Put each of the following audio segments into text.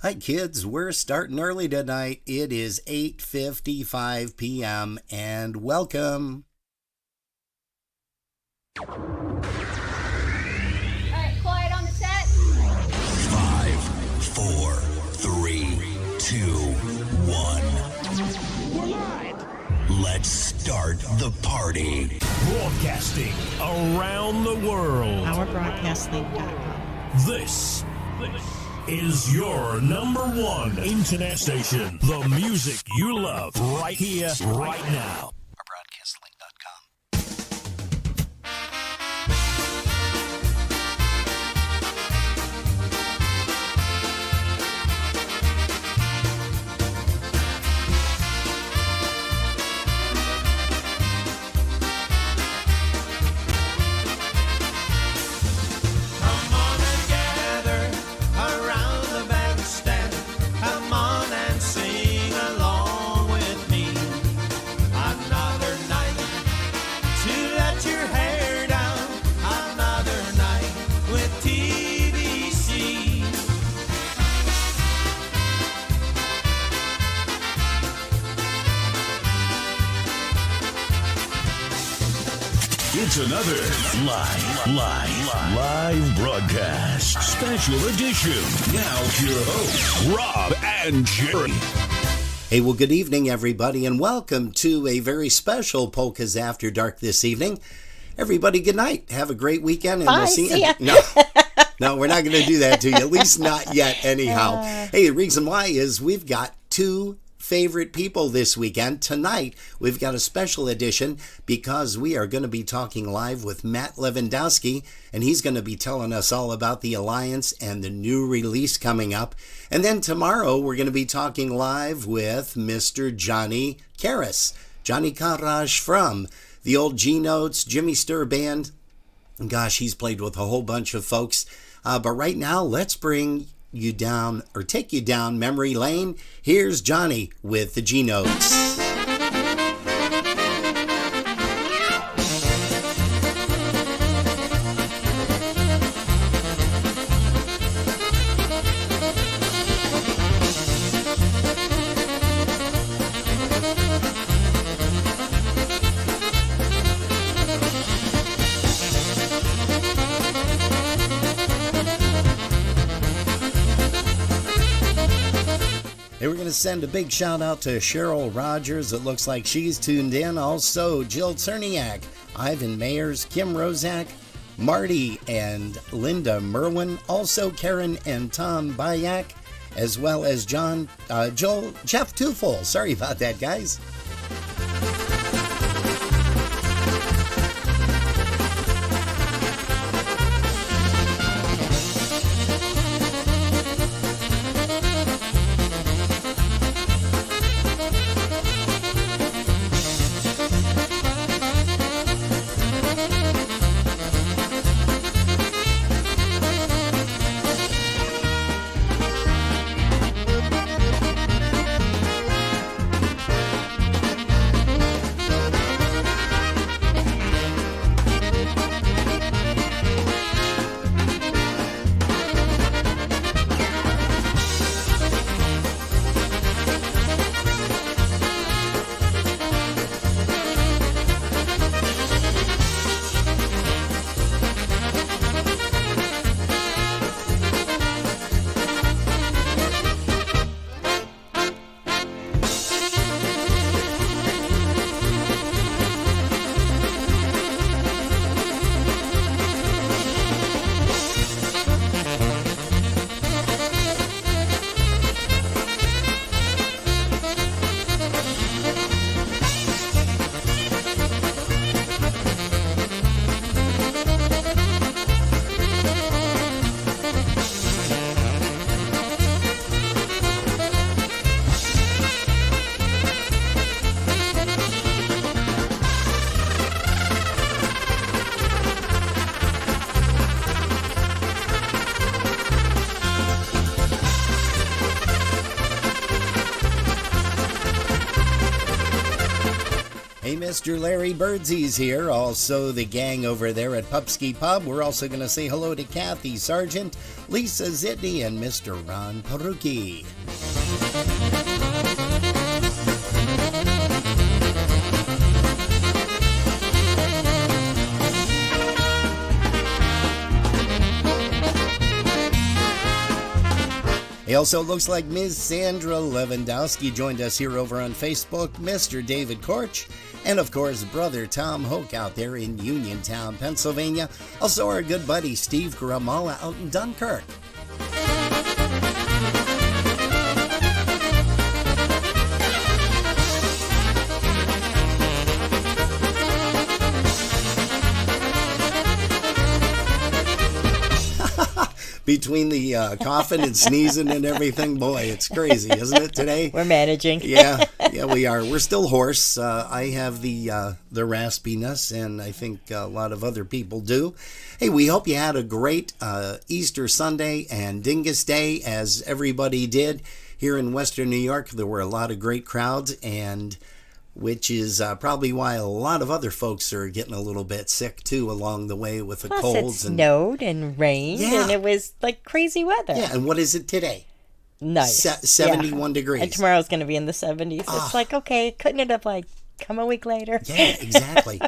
Hi kids, we're starting early tonight. It is 8:55 p.m. and welcome. All right, quiet on the set. 5, 4, 3, 2, 1. We're live. Let's start the party. Broadcasting around the world. OurBroadcastLink.com. This is your number one internet station. The music you love right here, right now. OurBroadcastLink.com. It's another live broadcast. Special edition. Now to your hosts, Rob and Jerry. Hey, well, good evening, everybody, and welcome to a very special Polkas After Dark this evening. Everybody, good night. Have a great weekend, and Bye, we'll see see you. ya. No, we're not going to do that to you. At least not yet, anyhow. Hey, the reason why is we've got two favorite people this weekend. Tonight, we've got a special edition because we are going to be talking live with Matt Lewandowski, and he's going to be telling us all about the Alliance and the new release coming up. And then tomorrow, we're going to be talking live with Mr. Johnny Karas, Johnny Karash from the old G-Notes, Jimmy Sturr Band. Gosh, he's played with a whole bunch of folks. But right now, let's bring you down or take you down memory lane. Here's Johnny with the G-Notes. Hey, we're going to send a big shout out to Cheryl Rogers. It looks like she's tuned in. Also, Jill Cerniak, Ivan Mayers, Kim Rozak, Marty and Linda Merwin. Also, Karen and Tom Bayak, as well as Jeff Tufel. Sorry about that, guys. Hey, Mr. Larry Birdsy's here. Also, the gang over there at Pupski Pub. We're also going to say hello to Kathy Sargent, Lisa Zitney, and Mr. Ron Peruki. It also looks like Ms. Sandra Lewandowski joined us here over on Facebook, Mr. David Korch, and of course, Brother Tom Hoke out there in Uniontown, Pennsylvania. Also, our good buddy Steve Gramala out in Dunkirk. Between the coughing and sneezing and everything, boy, it's crazy, isn't it, today? We're managing. Yeah, we are. We're still hoarse. I have the raspiness, and I think a lot of other people do. Hey, we hope you had a great Easter Sunday and Dingus Day, as everybody did. Here in Western New York, there were a lot of great crowds, and which is probably why a lot of other folks are getting a little bit sick, too, along the way with the Plus colds. It snowed and rained, Yeah. and it was like crazy weather. Yeah, and what is it today? Nice. 71 degrees. And tomorrow's going to be in the 70s. It's like, okay, couldn't it have like come a week later? Yeah, exactly.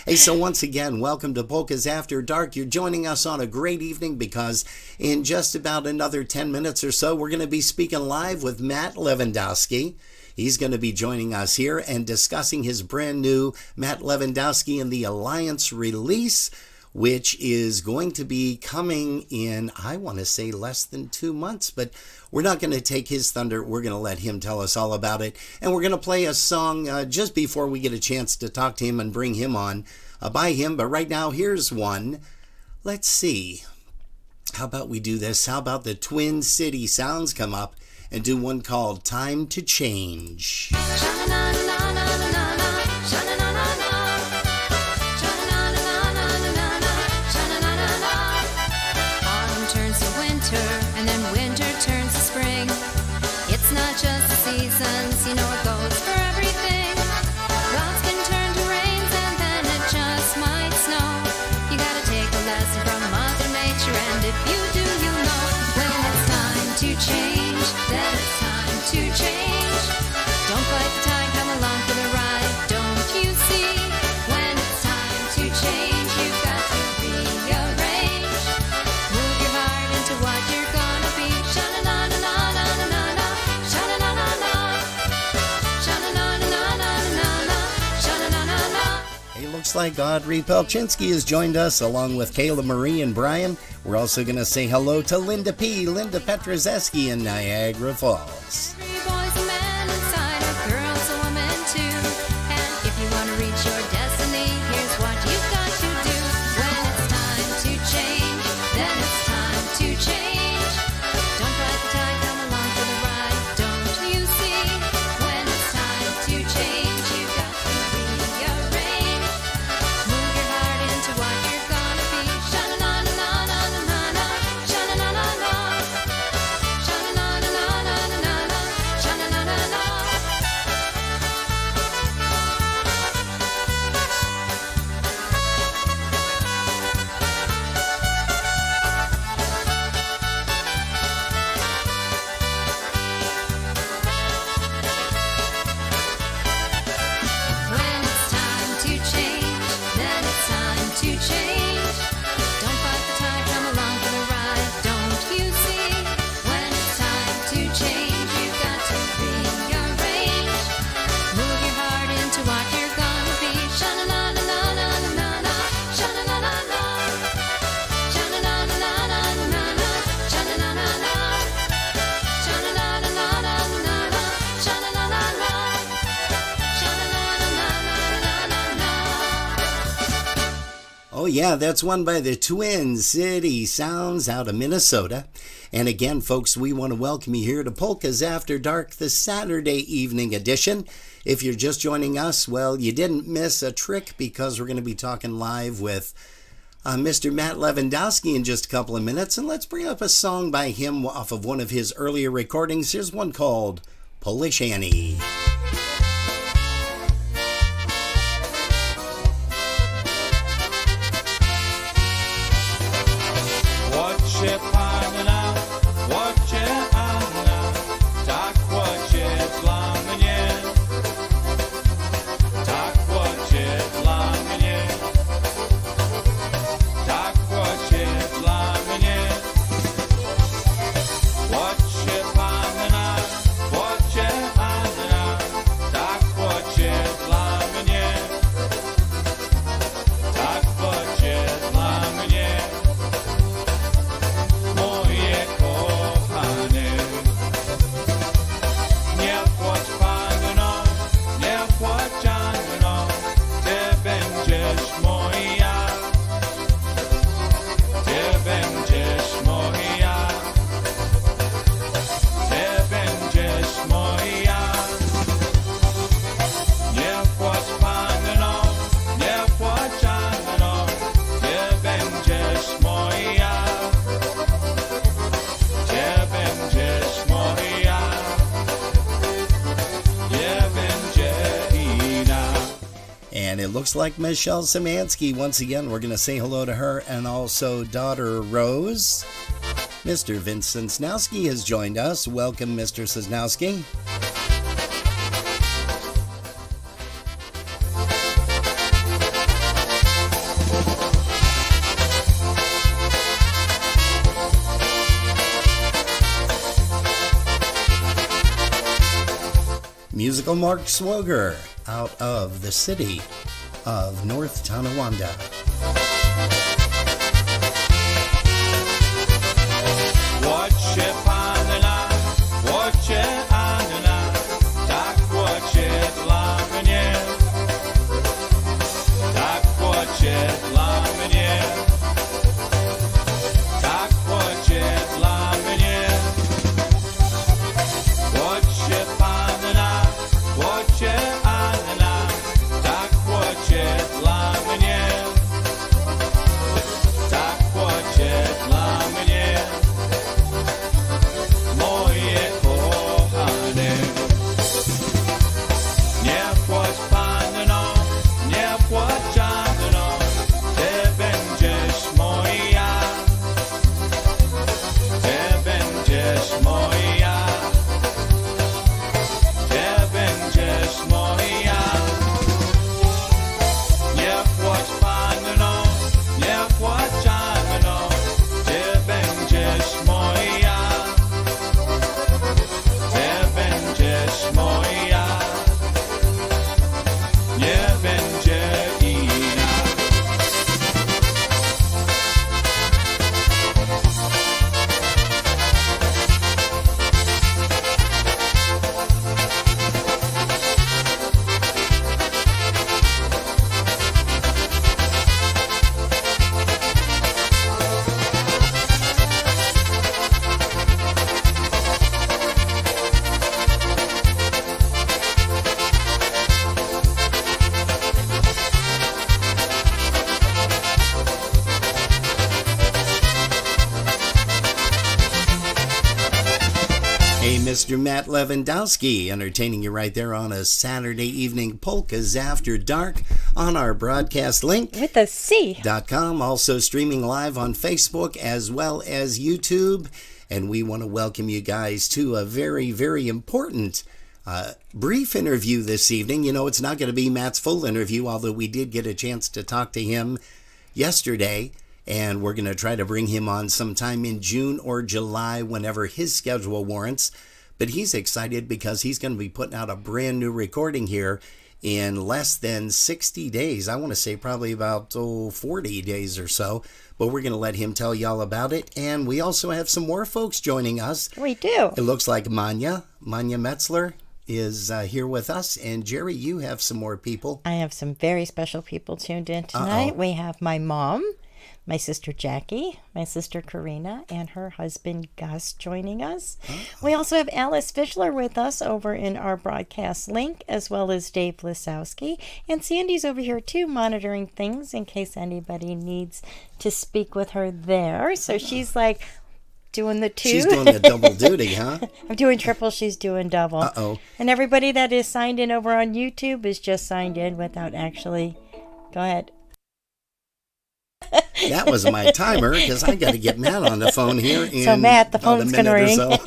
Hey, so once again, welcome to Polkas After Dark. You're joining us on a great evening because in just about another 10 minutes or so, we're going to be speaking live with Matt Lewandowski. He's going to be joining us here and discussing his brand new Matt Lewandowski and the Alliance release, which is going to be coming in, I want to say, less than 2 months. But we're not going to take his thunder. We're going to let him tell us all about it. And we're going to play a song just before we get a chance to talk to him and bring him on by him. But right now, here's one. Let's see. How about we do this? How about the Twin City Sounds come up and do one called Time to Change? Autumn turns to winter, and then winter turns to spring. It's not just the seasons, you know it goes for everything. Clouds can turn to rains, and then it just might snow. You gotta take a lesson from Mother Nature, and if you do, you know when it's time to change, then it's time to change. Don't fight the tide, come along for the ride. Don't you see? When it's time to change, you've got to rearrange. Move your heart into what you're gonna be. Sha-na-na-na-na-na-na-na, sha-na-na-na-na, sha-na-na-na-na-na-na, sha-na-na-na-na. It looks like Audrey Pelchinski has joined us along with Kayla Marie and Brian. We're also going to say hello to Linda Petrzeski in Niagara Falls. Three boys and men inside, a girl's a woman too. And if you want to reach your destiny, here's what you've got to do. When it's time to change, then it's time to change. Don't fight the tide, come along for the ride. Don't you see? When it's time to change, you've got to rearrange. Move your heart into what you're gonna be. Sha-na-na-na-na-na-na, sha-na-na-na-na, sha-na-na-na-na-na-na, sha-na-na-na-na. When it's time to change, then it's time to change. Don't fight the tide, come along for the ride. Don't you see? When it's time to change, you've got to rearrange. Move your heart into what you're gonna be. Sha-na-na-na-na-na-na-na, sha-na-na-na-na, sha-na-na-na-na-na-na, sha-na-na-na-na, sha-na-na-na-na-na-na, sha-na-na-na-na. Oh, yeah, that's one by the Twin City Sounds out of Minnesota. And again, folks, we want to welcome you here to Polkas After Dark, the Saturday evening edition. If you're just joining us, well, you didn't miss a trick because we're going to be talking live with Mr. Matt Lewandowski in just a couple of minutes. And let's bring up a song by him off of one of his earlier recordings. Here's one called Polish Annie. looks like Michelle Szymanski. Once again, we're going to say hello to her and also daughter Rose. Mr. Vince Sosnowski has joined us. Welcome, Mr. Sosnowski. Musical Mark Swoger out of the city of North Tonawanda. Watch panna, watch Anna, tak watch dla mnie, tak watch dla mnie, tak watch dla mnie. Watch panna, watch Anna, tak watch dla mnie, tak watch dla mnie. Moje kochane, nie płacz panno, nie płacz Anno, ty będziesz moja, ty będziesz moja, ty będziesz moja. Nie płacz panno, nie płacz Anno, ty będziesz moja. Nie będziesz moja, nie będzie inna. Hey, Mr. Matt Lewandowski, entertaining you right there on a Saturday evening Polkas After Dark on our broadcast link. With a C. .com, also streaming live on Facebook as well as YouTube. And we want to welcome you guys to a very, very important brief interview this evening. You know, it's not going to be Matt's full interview, although we did get a chance to talk to him yesterday. And we're going to try to bring him on sometime in June or July, whenever his schedule warrants. But he's excited because he's going to be putting out a brand new recording here in less than 60 days. I want to say probably about 40 days or so. But we're going to let him tell you all about it. And we also have some more folks joining us. We do. It looks like Manya Metzler is here with us. And Jerry, you have some more people. I have some very special people tuned in tonight. We have my mom, my sister Jackie, my sister Karina, and her husband Gus joining us. We also have Alice Fischler with us over in our broadcast link, as well as Dave Lisowski. And Sandy's over here too, monitoring things in case anybody needs to speak with her there. So she's like doing the two. She's doing the double duty, huh? I'm doing triple, she's doing double. Uh-oh. And everybody that is signed in over on YouTube is just signed in without actually... Go ahead. That was my timer because I got to get Matt on the phone here in So Matt, the phone's going to ring. So.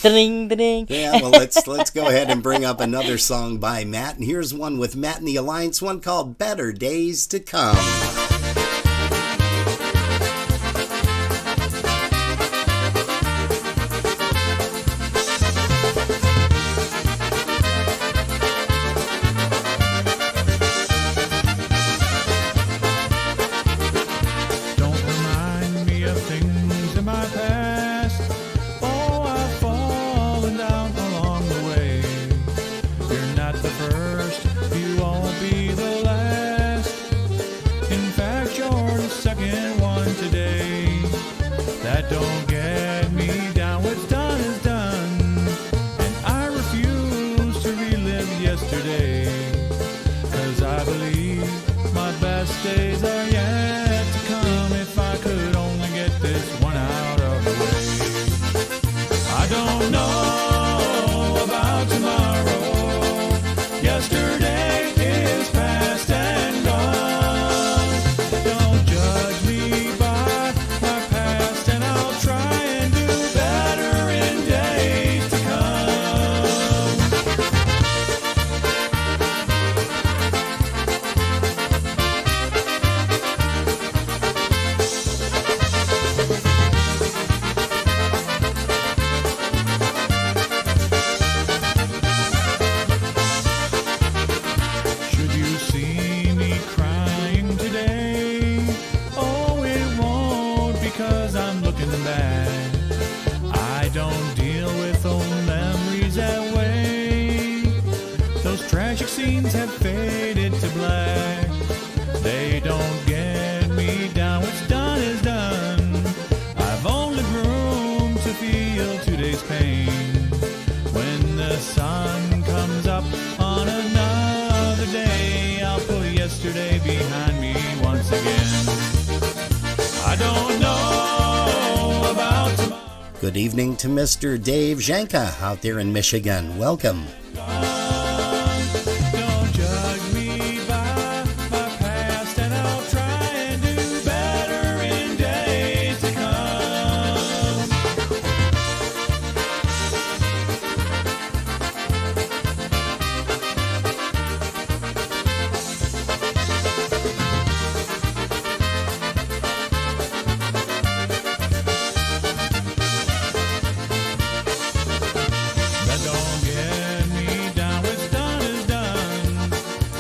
Ding, ding. Yeah, well, let's go ahead and bring up another song by Matt. And here's one with Matt and the Alliance, one called Better Days to Come. First, you won't be the last. In fact, scenes have faded to black. They don't get me down. What's done is done. I've only room to feel today's pain. When the sun comes up on another day, I'll put yesterday behind me once again. I don't know about tomorrow. Good evening to Mr. Dave Janka out there in Michigan. Welcome. Don't judge me by my past, and I'll try and do better in days to come. That don't get me down. What's done is done,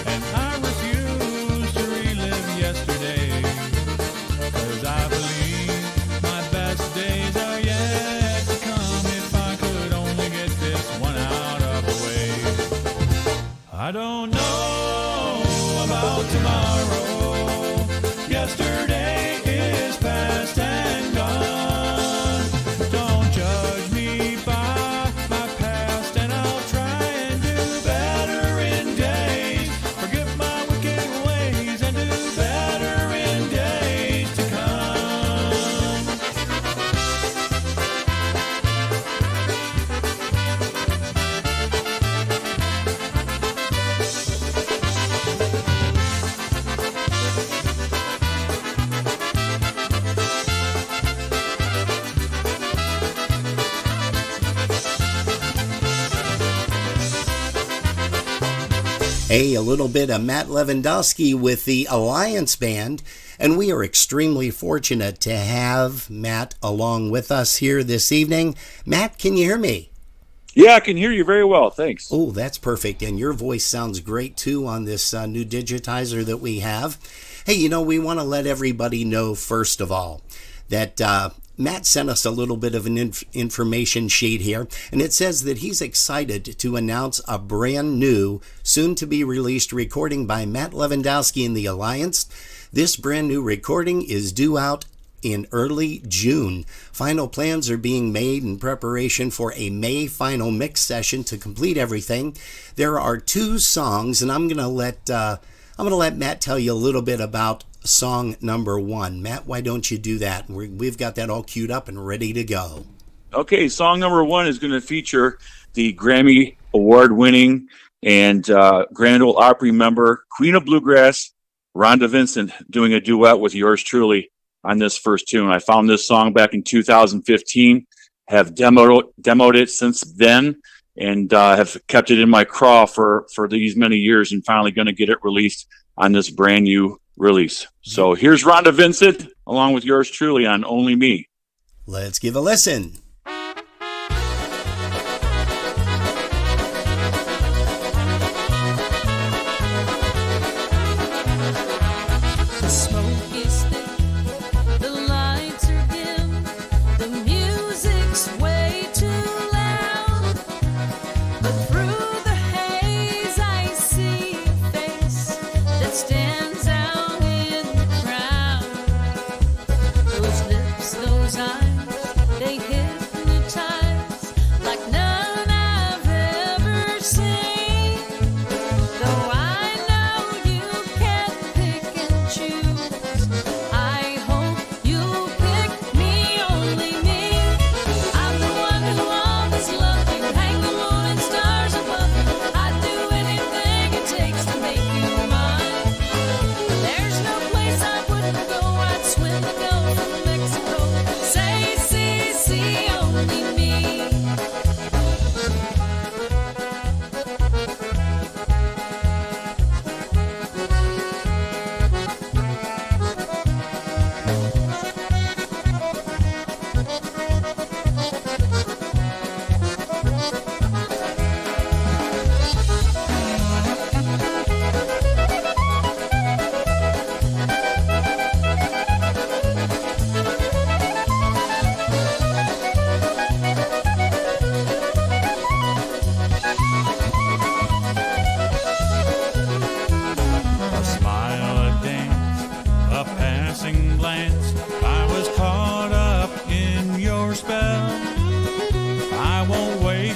and I refuse to relive yesterday. 'Cause I believe my best days are yet to come. If I could only get this one out of the way. I don't know about tomorrow. Yesterday is past and gone. Don't judge me by my past, and I'll try and do better in days. Forget my wicked ways and do better in days to come. Hey, a little bit of Matt Lewandowski with the Alliance Band, and we are extremely fortunate to have Matt along with us here this evening. Matt, can you hear me? Yeah, I can hear you very well. Thanks. Oh, that's perfect, and your voice sounds great too on this new digitizer that we have. Hey, we want to let everybody know, first of all, that Matt sent us a little bit of an information sheet here, and it says that he's excited to announce a brand new, soon-to-be-released recording by Matt Lewandowski and the Alliance. This brand new recording is due out in early June. Final plans are being made in preparation for a May final mix session to complete everything. There are 2 songs, and I'm gonna let Matt tell you a little bit about song number 1. Matt, why don't you do that? We've got that all queued up and ready to go. Okay, song number 1 is going to feature the Grammy Award-winning and Grand Ole Opry member, Queen of Bluegrass, Rhonda Vincent, doing a duet with yours truly on this first tune. I found this song back in 2015, have demoed it since then, and have kept it in my craw for these many years, and finally going to get it released on this brand new release. So here's Rhonda Vincent along with yours truly on Only Me. Let's give a listen. The smoke is thick, the lights are dim, the music's way too loud. But through the haze I see a face that stands out in the crowd. Those lips, those eyes, they hit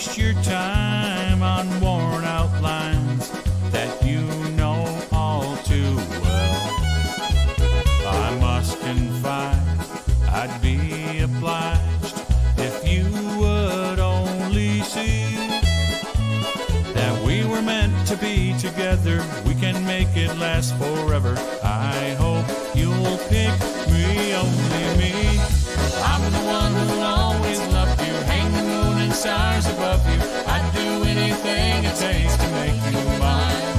waste your time on worn out lines that you know all too well. I must confide, I'd be obliged if you would only see that we were meant to be together. We can make it last forever. I hope you'll pick me, only me. I'm the one who'll always love you, hang the moon and stars above you. I'd do anything it takes to make you mine.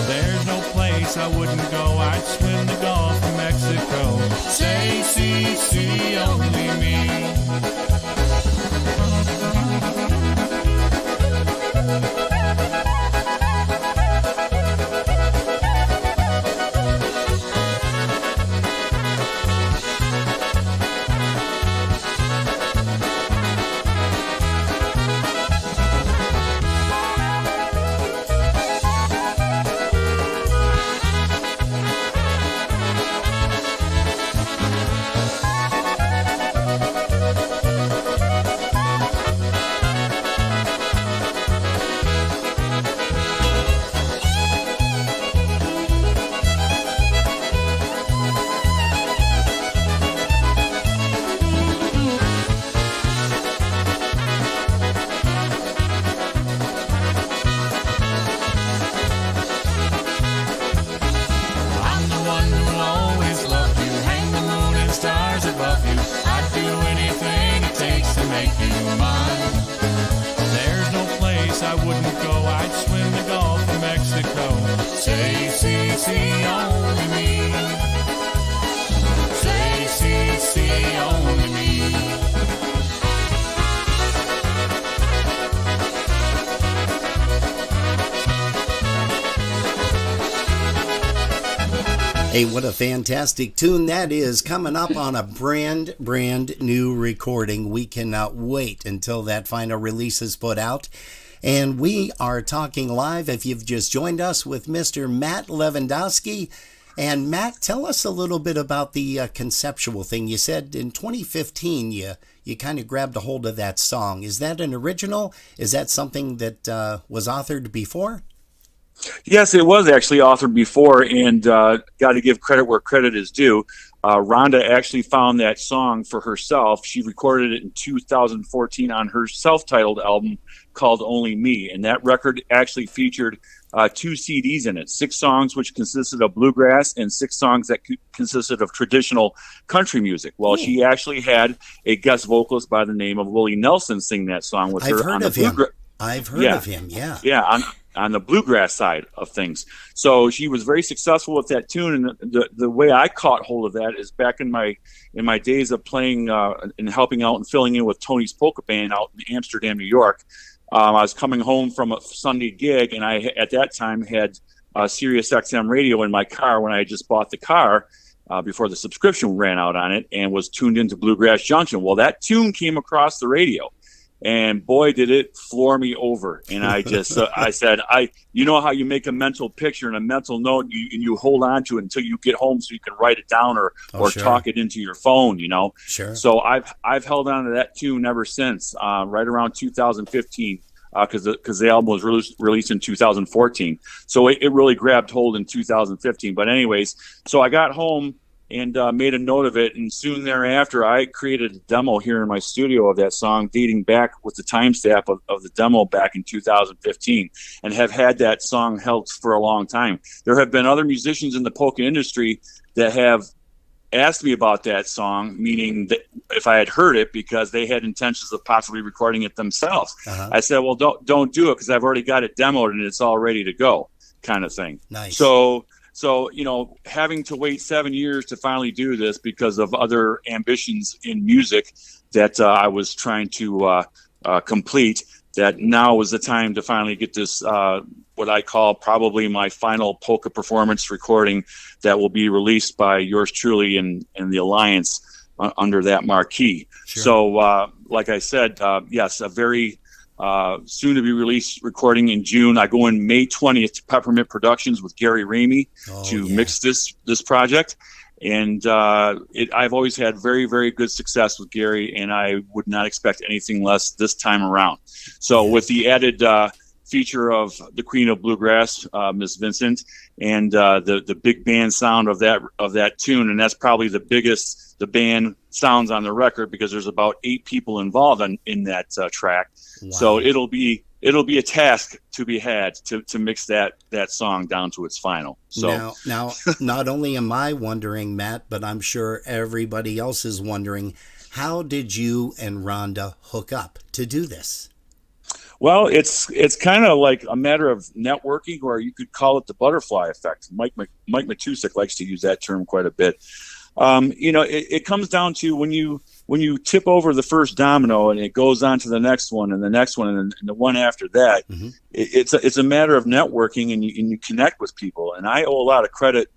There's no place I wouldn't go. I'd swim the Gulf of Mexico. Say, see, only me. Hey, what a fantastic tune that is, coming up on a brand new recording. We cannot wait until that final release is put out. And we are talking live, if you've just joined us, with Mr. Matt Lewandowski. And Matt, tell us a little bit about the conceptual thing. You said in 2015 you kind of grabbed a hold of that song. Is that an original? Is that something that was authored before? Yes, it was actually authored before, and got to give credit where credit is due. Rhonda actually found that song for herself. She recorded it in 2014 on her self-titled album called Only Me, and that record actually featured 2 CDs in it, 6 songs which consisted of bluegrass and 6 songs that consisted of traditional country music. Well, she actually had a guest vocalist by the name of Willie Nelson sing that song with her. I've heard of him. I've heard of him, yeah. Yeah, on the bluegrass side of things. So she was very successful with that tune, and the way I caught hold of that is back in my days of playing and helping out and filling in with Tony's Polka Band out in Amsterdam, New York. I was coming home from a Sunday gig, and I at that time had Sirius XM radio in my car when I had just bought the car before the subscription ran out on it, and was tuned into Bluegrass Junction. Well, that tune came across the radio, and boy, did it floor me over. And I just, I said, you know how you make a mental picture and a mental note, and you hold on to it until you get home so you can write it down or sure. talk it into your phone, you know? Sure. So I've held on to that tune ever since, right around 2015, because the album was released in 2014. So it really grabbed hold in 2015. But anyways, so I got home and made a note of it, and soon thereafter I created a demo here in my studio of that song, dating back with the timestamp of the demo back in 2015, and have had that song held for a long time. There have been other musicians in the polka industry that have asked me about that song, meaning that if I had heard it, because they had intentions of possibly recording it themselves. I said, well, don't do it, because I've already got it demoed and it's all ready to go, kind of thing. Nice. So, you know, having to wait 7 years to finally do this because of other ambitions in music that I was trying to complete, that now was the time to finally get this, what I call probably my final polka performance recording that will be released by yours truly and the Alliance under that marquee. Sure. So, like I said, yes, a very soon to be released recording in June. I go in May 20th to Peppermint Productions with Gary Ramey to mix this project. And I've always had very, very good success with Gary, and I would not expect anything less this time around. So with the added feature of the Queen of Bluegrass, Miss Vincent, and the big band sound of that tune, and that's probably the biggest the band sounds on the record, because there's about 8 people involved in that track. Wow. So it'll be a task to be had to mix that song down to its final. So now, not only am I wondering, Matt, but I'm sure everybody else is wondering, how did you and Rhonda hook up to do this? Well, it's kind of like a matter of networking, or you could call it the butterfly effect. Mike Matusik likes to use that term quite a bit. It comes down to when you tip over the first domino and it goes on to the next one and the next one and the one after that. Mm-hmm. It's a matter of networking, and you connect with people. And I owe a lot of credit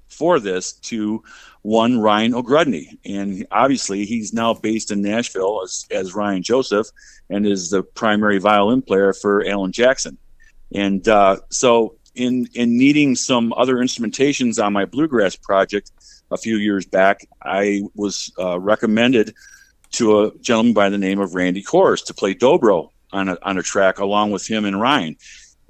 for this to one Ryan O'Grudney, and obviously he's now based in Nashville as Ryan Joseph, and is the primary violin player for Alan Jackson. And so in needing some other instrumentations on my bluegrass project a few years back, I was recommended to a gentleman by the name of Randy Kors to play dobro on a track along with him and Ryan.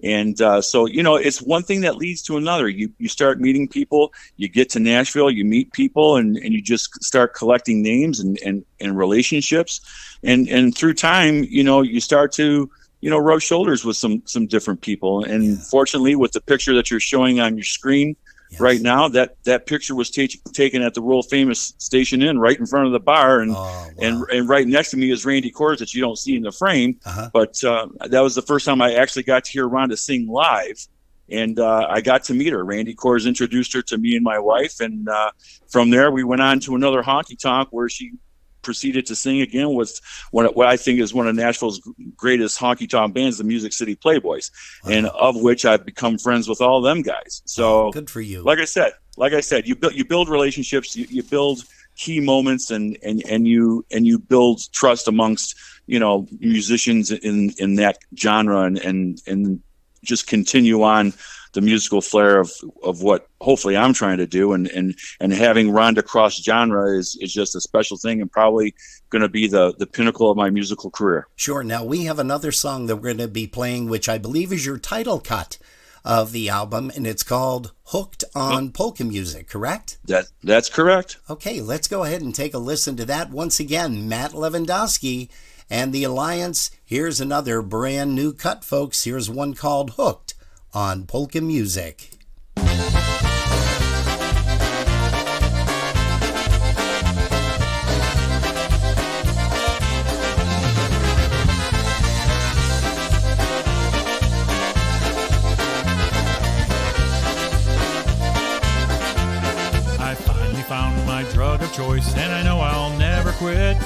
And so, it's one thing that leads to another. You start meeting people, you get to Nashville, you meet people, and you just start collecting names and relationships. And through time, you start to, rub shoulders with some different people. And fortunately, with the picture that you're showing on your screen right now, that picture was taken at the world famous Station Inn right in front of the bar, and and right next to me is Randy Kors that you don't see in the frame. Uh-huh. But that was the first time I actually got to hear Rhonda sing live, and I got to meet her. Randy Kors introduced her to me and my wife, and from there we went on to another honky tonk where she proceeded to sing again with what I think is one of Nashville's greatest honky tonk bands, the Music City Playboys, and of which I've become friends with all them guys. So good for you. Like I said, you build relationships, you build key moments, and you build trust amongst musicians in that genre, and just continue on the musical flair of what hopefully I'm trying to do, and having Rhonda cross genre is just a special thing, and probably going to be the pinnacle of my musical career. Sure. Now we have another song that we're going to be playing, which I believe is your title cut of the album, and it's called Hooked on Polka Music, correct? That's correct. Okay, let's go ahead and take a listen to that. Once again, Matt Lewandowski and the Alliance. Here's another brand new cut, folks. Here's one called Hooked on Polka Music. I finally found my drug of choice, and I know I'll never quit.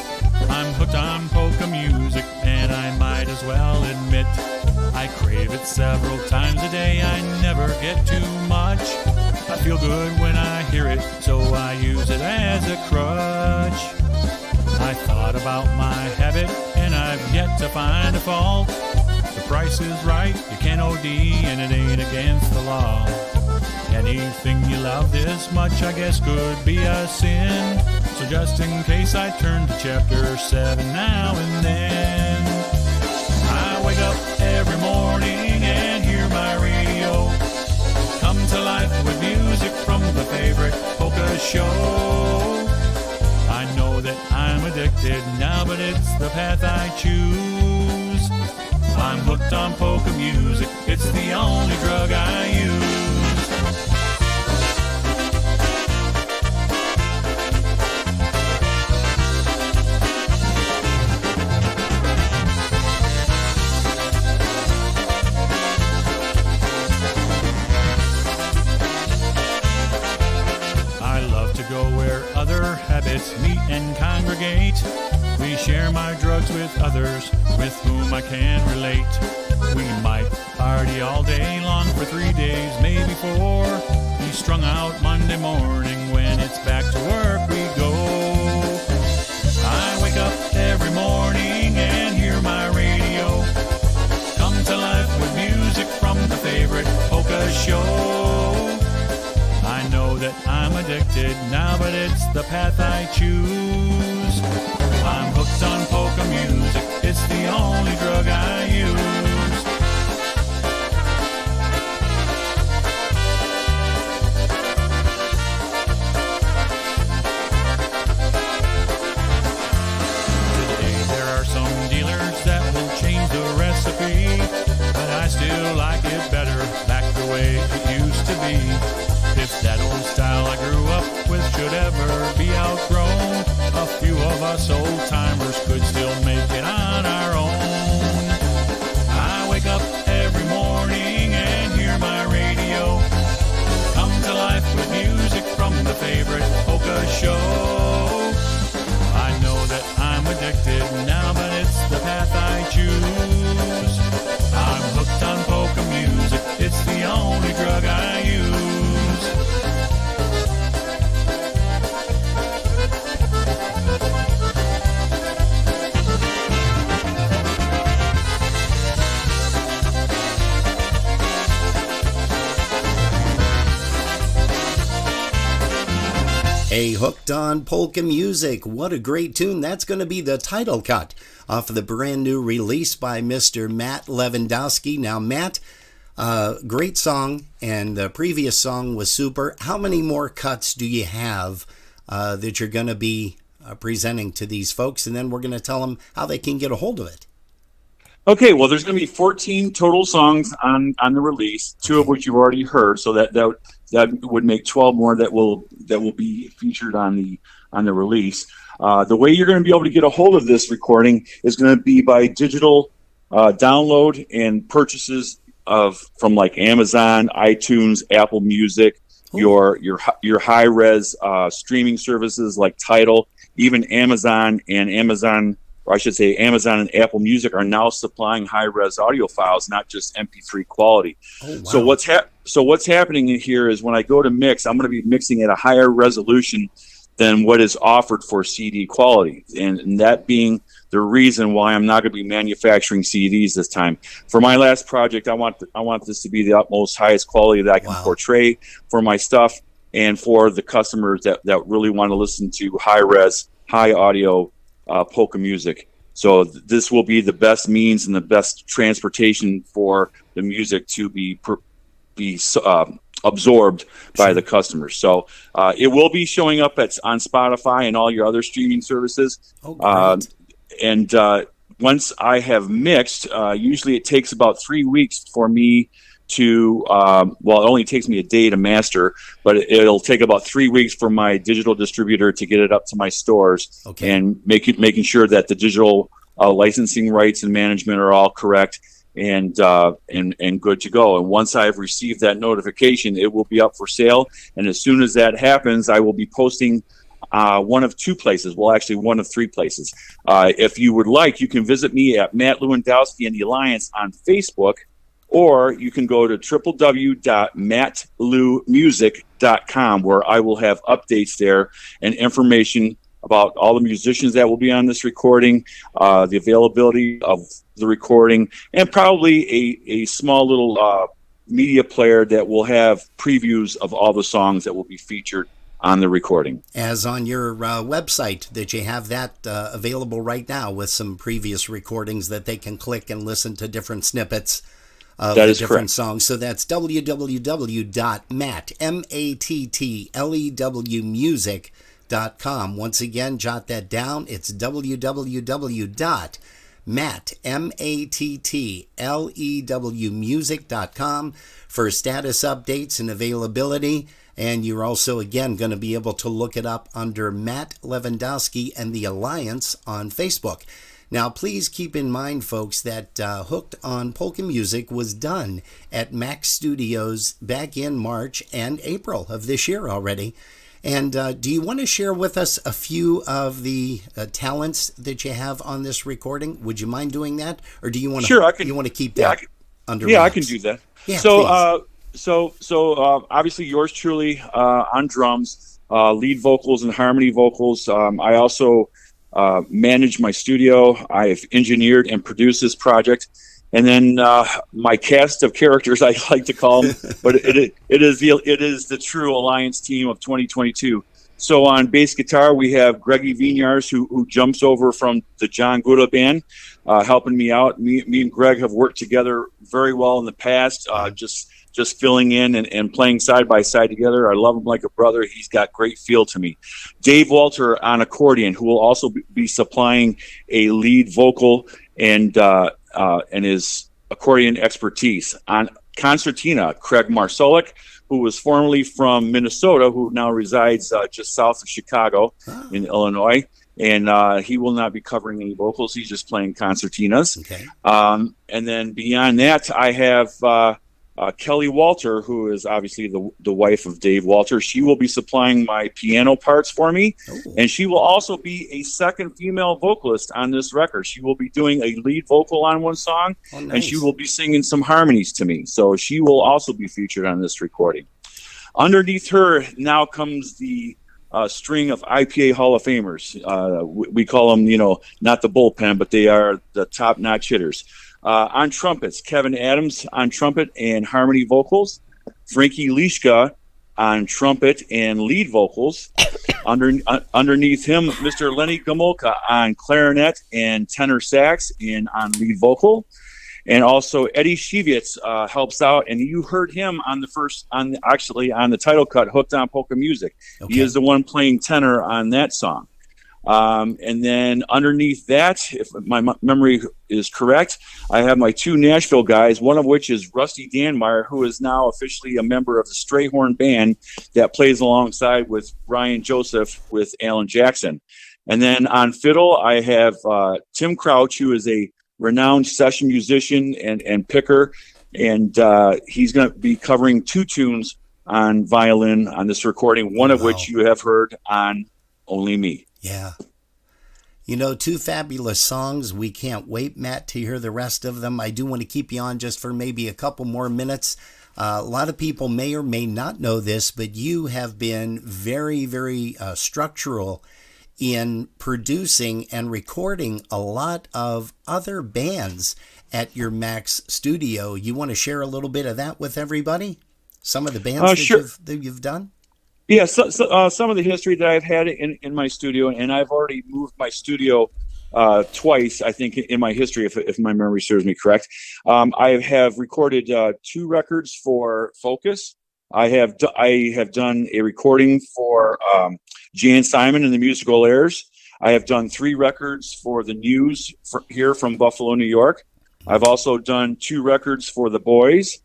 I'm hooked on polka music, and I might as well admit I crave it several times a day. I never get too much. I feel good when I hear it, so I use it as a crutch. I thought about my habit, and I've yet to find a fault. The price is right, you can't OD, and it ain't against the law. Anything you love this much, I guess, could be a sin. So just in case, I turn to chapter 7 now and then. I wake up every morning and hear my radio come to life with music from the favorite polka show. I know that I'm addicted now, but it's the path I choose. I'm hooked on polka music, it's the only drug I use. Go where other habits meet and congregate. We share my drugs with others with whom I can relate. We might party all day long for 3 days, maybe 4. Be strung out Monday morning, when it's back to work we go. I wake up every morning and hear my radio come to life with music from the favorite polka show. I know that I'm addicted now, but it's the path I choose. I'm hooked on polka music, it's the only drug I use. Today there are some dealers that will change the recipe, but I still like it better back the way it used to be. If that old style I grew up with should ever be outgrown, a few of us old-timers could still make it on our own. I wake up every morning and hear my radio come to life with music from the favorite polka show. I know that I'm addicted now, but it's the path I choose. I'm hooked on polka music, it's the only drug I use. Hey, Hooked on Polka Music. What a great tune. That's going to be the title cut off of the brand new release by Mr. Matt Lewandowski. Now, Matt, great song, and the previous song was super. How many more cuts do you have that you're going to be presenting to these folks? And then we're going to tell them how they can get a hold of it. Okay, well, there's going to be 14 total songs on the release, two of which you've already heard, so that would make 12 more that will be featured on the release. The way you're going to be able to get a hold of this recording is going to be by digital download and purchases from like Amazon, iTunes, Apple Music, your high res streaming services like Tidal, even Amazon and Apple Music are now supplying high-res audio files, not just MP3 quality. Oh, wow. So what's happening in here is when I go to mix, I'm going to be mixing at a higher resolution than what is offered for CD quality, and that being the reason why I'm not going to be manufacturing CDs this time. For my last project, I want this to be the utmost highest quality that I can portray for my stuff and for the customers that really want to listen to high-res, high audio polka music. So this will be the best means and the best transportation for the music to be absorbed by the customers. So it will be showing up on Spotify and all your other streaming services. And once I have mixed, usually it takes about 3 weeks for me to it only takes me a day to master, but it'll take about 3 weeks for my digital distributor to get it up to my stores and making sure that the digital licensing rights and management are all correct and good to go. And once I've received that notification, it will be up for sale. And as soon as that happens, I will be posting one of two places. Well, actually, one of three places. If you would like, you can visit me at Matt Lewandowski and the Alliance on Facebook, or you can go to www.mattlewmusic.com, where I will have updates there and information about all the musicians that will be on this recording, the availability of the recording, and probably a small little media player that will have previews of all the songs that will be featured on the recording. As on your website, that you have that available right now with some previous recordings that they can click and listen to different snippets of the different songs. So that's www.mattlewmusic.com. Once again, jot that down. It's www.mattlewmusic.com for status updates and availability. And you're also, again, going to be able to look it up under Matt Lewandowski and the Alliance on Facebook. Now, please keep in mind, folks, that Hooked on Polka Music was done at Mac Studios back in March and April of this year already. And do you want to share with us a few of the talents that you have on this recording? Would you mind doing that? Or do you want to, you want to keep that under wraps? I can do that. Yeah, So obviously yours truly on drums, lead vocals and harmony vocals. I also manage my studio. I've engineered and produced this project, and then my cast of characters, I like to call them, but it is the true Alliance team of 2022. So on bass guitar, we have Greggy Vinyars, who jumps over from the John Guda band, helping me out. Me and Greg have worked together very well in the past, just filling in and playing side by side together. I love him like a brother. He's got great feel to me. Dave Walter on accordion, who will also be supplying a lead vocal and his accordion expertise. On concertina, Craig Marsolik, who was formerly from Minnesota, who now resides just south of Chicago in Illinois. And he will not be covering any vocals. He's just playing concertinas. Okay. And then beyond that, I have Kelly Walter, who is obviously the wife of Dave Walter. She will be supplying my piano parts for me. Ooh. And she will also be a second female vocalist on this record. She will be doing a lead vocal on one song, and she will be singing some harmonies to me. So she will also be featured on this recording. Underneath her now comes the string of IPA Hall of Famers. We call them, not the bullpen, but they are the top-notch hitters. On trumpets, Kevin Adams on trumpet and harmony vocals. Frankie Lishka on trumpet and lead vocals. Underneath him, Mr. Lenny Gomolka on clarinet and tenor sax and on lead vocal. And also Eddie Shevitz helps out, and you heard him on the title cut, Hooked on Polka Music. Okay. He is the one playing tenor on that song. And then underneath that, if my memory is correct, I have my two Nashville guys, one of which is Rusty Danmar, who is now officially a member of the Strayhorn Band that plays alongside with Ryan Joseph with Alan Jackson. And then on fiddle, I have Tim Crouch, who is a renowned session musician and picker, and he's going to be covering two tunes on violin on this recording, one of which you have heard on Only Me. Yeah. Two fabulous songs. We can't wait, Matt, to hear the rest of them. I do want to keep you on just for maybe a couple more minutes. A lot of people may or may not know this, but you have been very, very structural in producing and recording a lot of other bands at your Max studio. You want to share a little bit of that with everybody? Some of the bands that you've done? Yeah, so some of the history that I've had in my studio, and I've already moved my studio twice, I think, in my history, if my memory serves me correct. I have recorded 2 records for Focus. I have done a recording for Jan Simon and the Musical Airs. I have done 3 records for the News here from Buffalo, New York. I've also done 2 records for The Boys.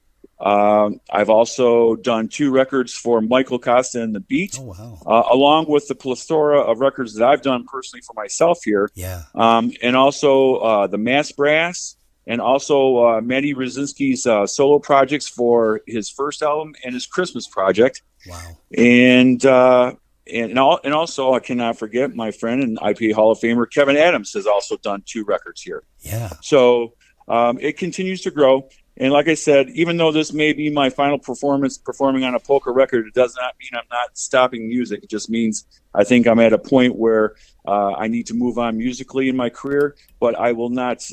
I've also done 2 records for Michael Costa and the Beat, along with the plethora of records that I've done personally for myself here. Yeah. And also the Mass Brass, and also Matty Rosinski's solo projects for his first album and his Christmas project. Wow. And also I cannot forget my friend and IPA Hall of Famer Kevin Adams has also done 2 records here. Yeah. So it continues to grow. And like I said, even though this may be my final performance performing on a polka record, it does not mean I'm not stopping music. It just means I think I'm at a point where I need to move on musically in my career, but I will not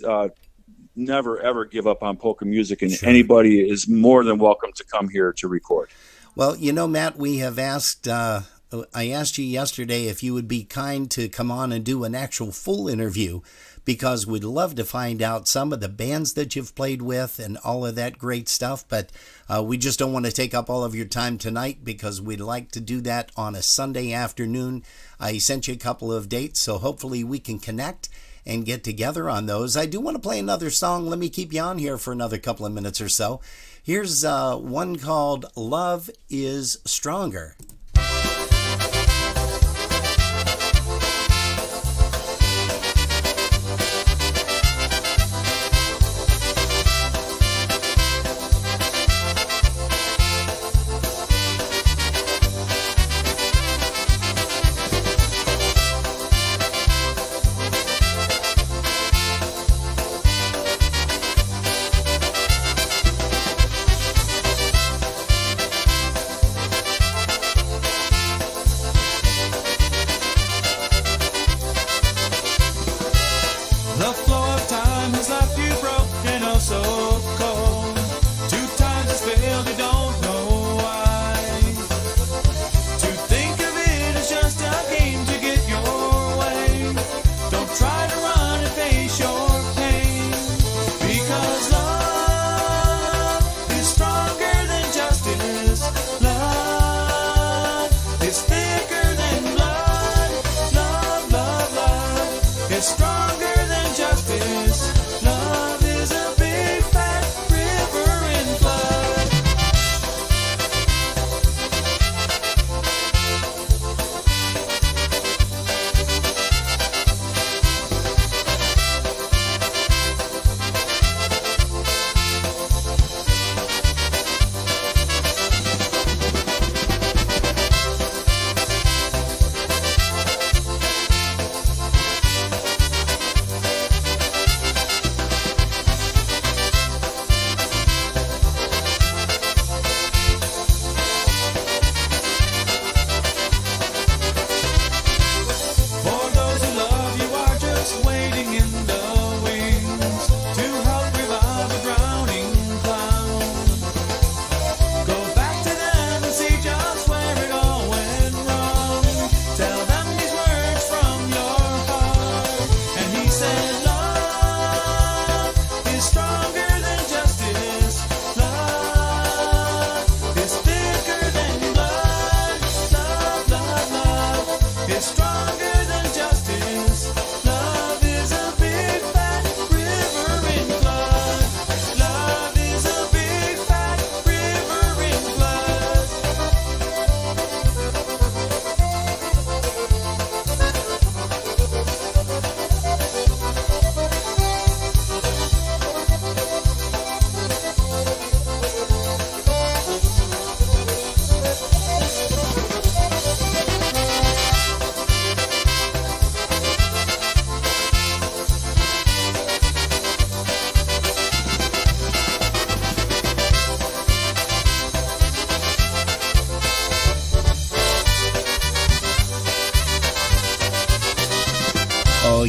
never, ever give up on polka music, and anybody is more than welcome to come here to record. Well, Matt, we have asked, I asked you yesterday if you would be kind to come on and do an actual full interview, because we'd love to find out some of the bands that you've played with and all of that great stuff. But we just don't want to take up all of your time tonight, because we'd like to do that on a Sunday afternoon. I sent you a couple of dates, so hopefully we can connect and get together on those. I do want to play another song. Let me keep you on here for another couple of minutes or so. Here's one called Love is Stronger.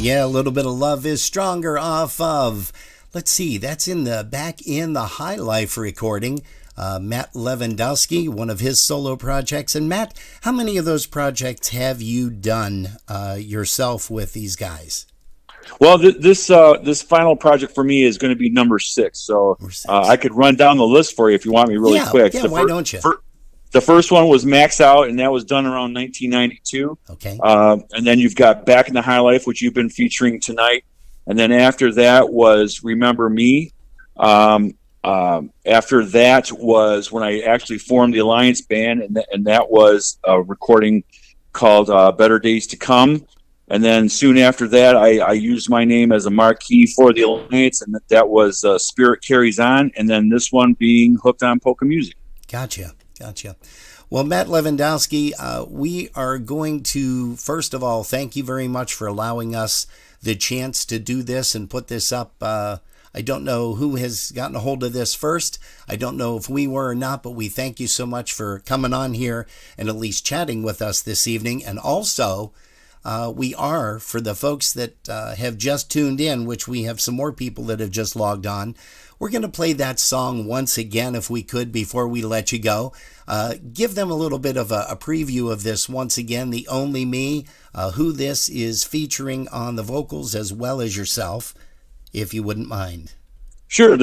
yeah, a little bit of Love is Stronger off of, let's see, that's in the back in the High Life recording. Matt Lewandowski, one of his solo projects. And Matt, how many of those projects have you done yourself with these guys? Well, this final project for me is going to be number 6. So I could run down the list for you if you want me really quick. Yeah, why don't you? The first one was Max Out, and that was done around 1992. Okay. And then you've got Back in the High Life, which you've been featuring tonight. And then after that was Remember Me. After that was when I actually formed the Alliance Band, and that was a recording called Better Days to Come. And then soon after that, I used my name as a marquee for the Alliance, and that was Spirit Carries On, and then this one being Hooked on Polka Music. Gotcha. Well, Matt Lewandowski, we are going to, first of all, thank you very much for allowing us the chance to do this and put this up. I don't know who has gotten a hold of this first. I don't know if we were or not, but we thank you so much for coming on here and at least chatting with us this evening. And also, we are, for the folks that have just tuned in, which we have some more people that have just logged on, we're going to play that song once again, if we could, before we let you go. Give them a little bit of a preview of this once again, The Only Me, who this is featuring on the vocals as well as yourself, if you wouldn't mind. Sure.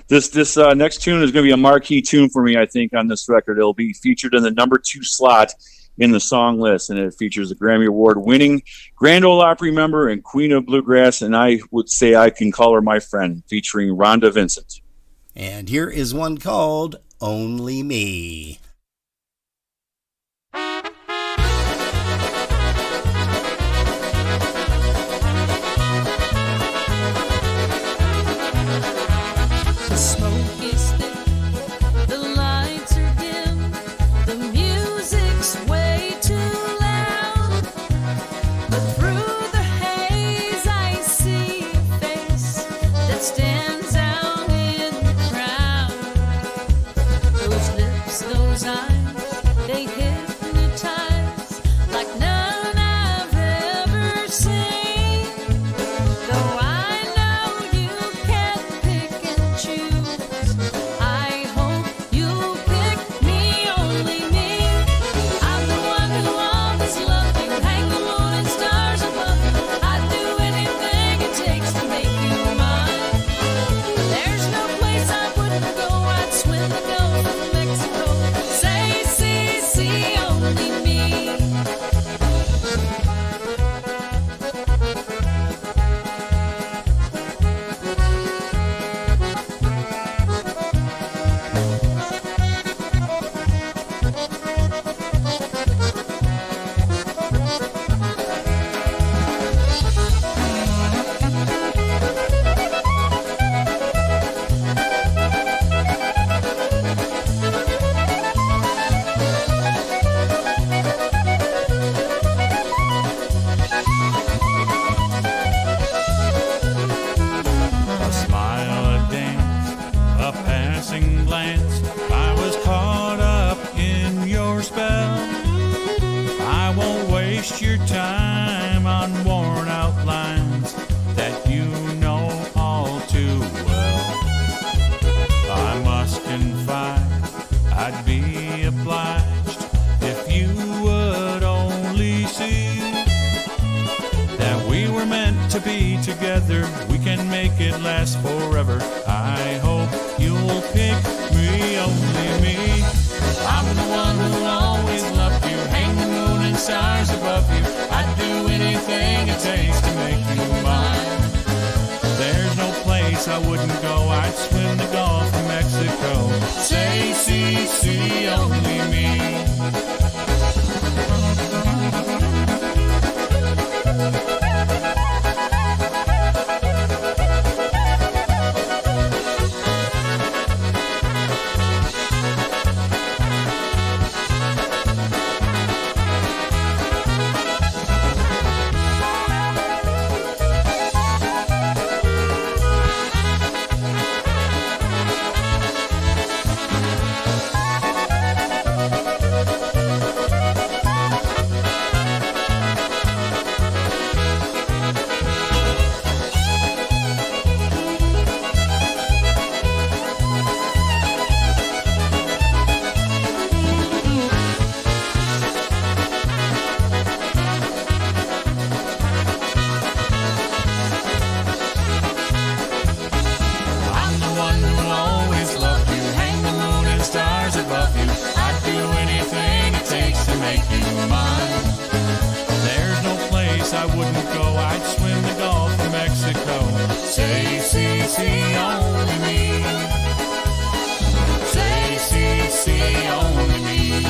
This next tune is going to be a marquee tune for me, I think, on this record. It'll be featured in the number 2 slot in the song list, and it features a Grammy Award-winning Grand Ole Opry member and Queen of Bluegrass, and I would say I can call her my friend, featuring Rhonda Vincent. And here is one called Only Me. The smoke is thick, the lights are dim, the music's way too loud. But through the haze I see a face that stands out in the crowd. Those lips, those eyes, they hypnotize like none I've ever seen. Though I know you can't pick and choose, I hope you pick me, only me. I'm the one who always loved you, hang the moon and stars above you. I'd do anything it takes to make you mine. There's no place I wouldn't go, I'd swim the Gulf of Mexico. Say, see, only me. A smile, a dance, a passing glance. I was caught up in your spell. I won't waste your time on worn out lines that you know all too well. I must confide, I'd be obliged if you would only see that we were meant to be together. We can make it last forever. I hope you'll pick me, only me. I'm the one who'll always love you, hang the moon and stars above you. I'd do anything it takes to make you mine. There's no place I wouldn't go, I'd swim the Gulf of Mexico. Say, see, only me. I wouldn't go. I'd swim the Gulf of Mexico. Say, see, see, only me. Say, see, see, only me.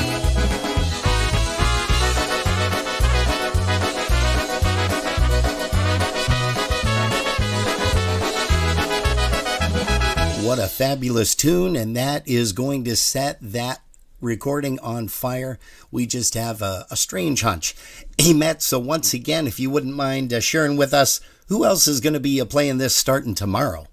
What a fabulous tune, and that is going to set that recording on fire. We just have a strange hunch. Hey, Matt, so once again, if you wouldn't mind sharing with us, who else is going to be playing this starting tomorrow?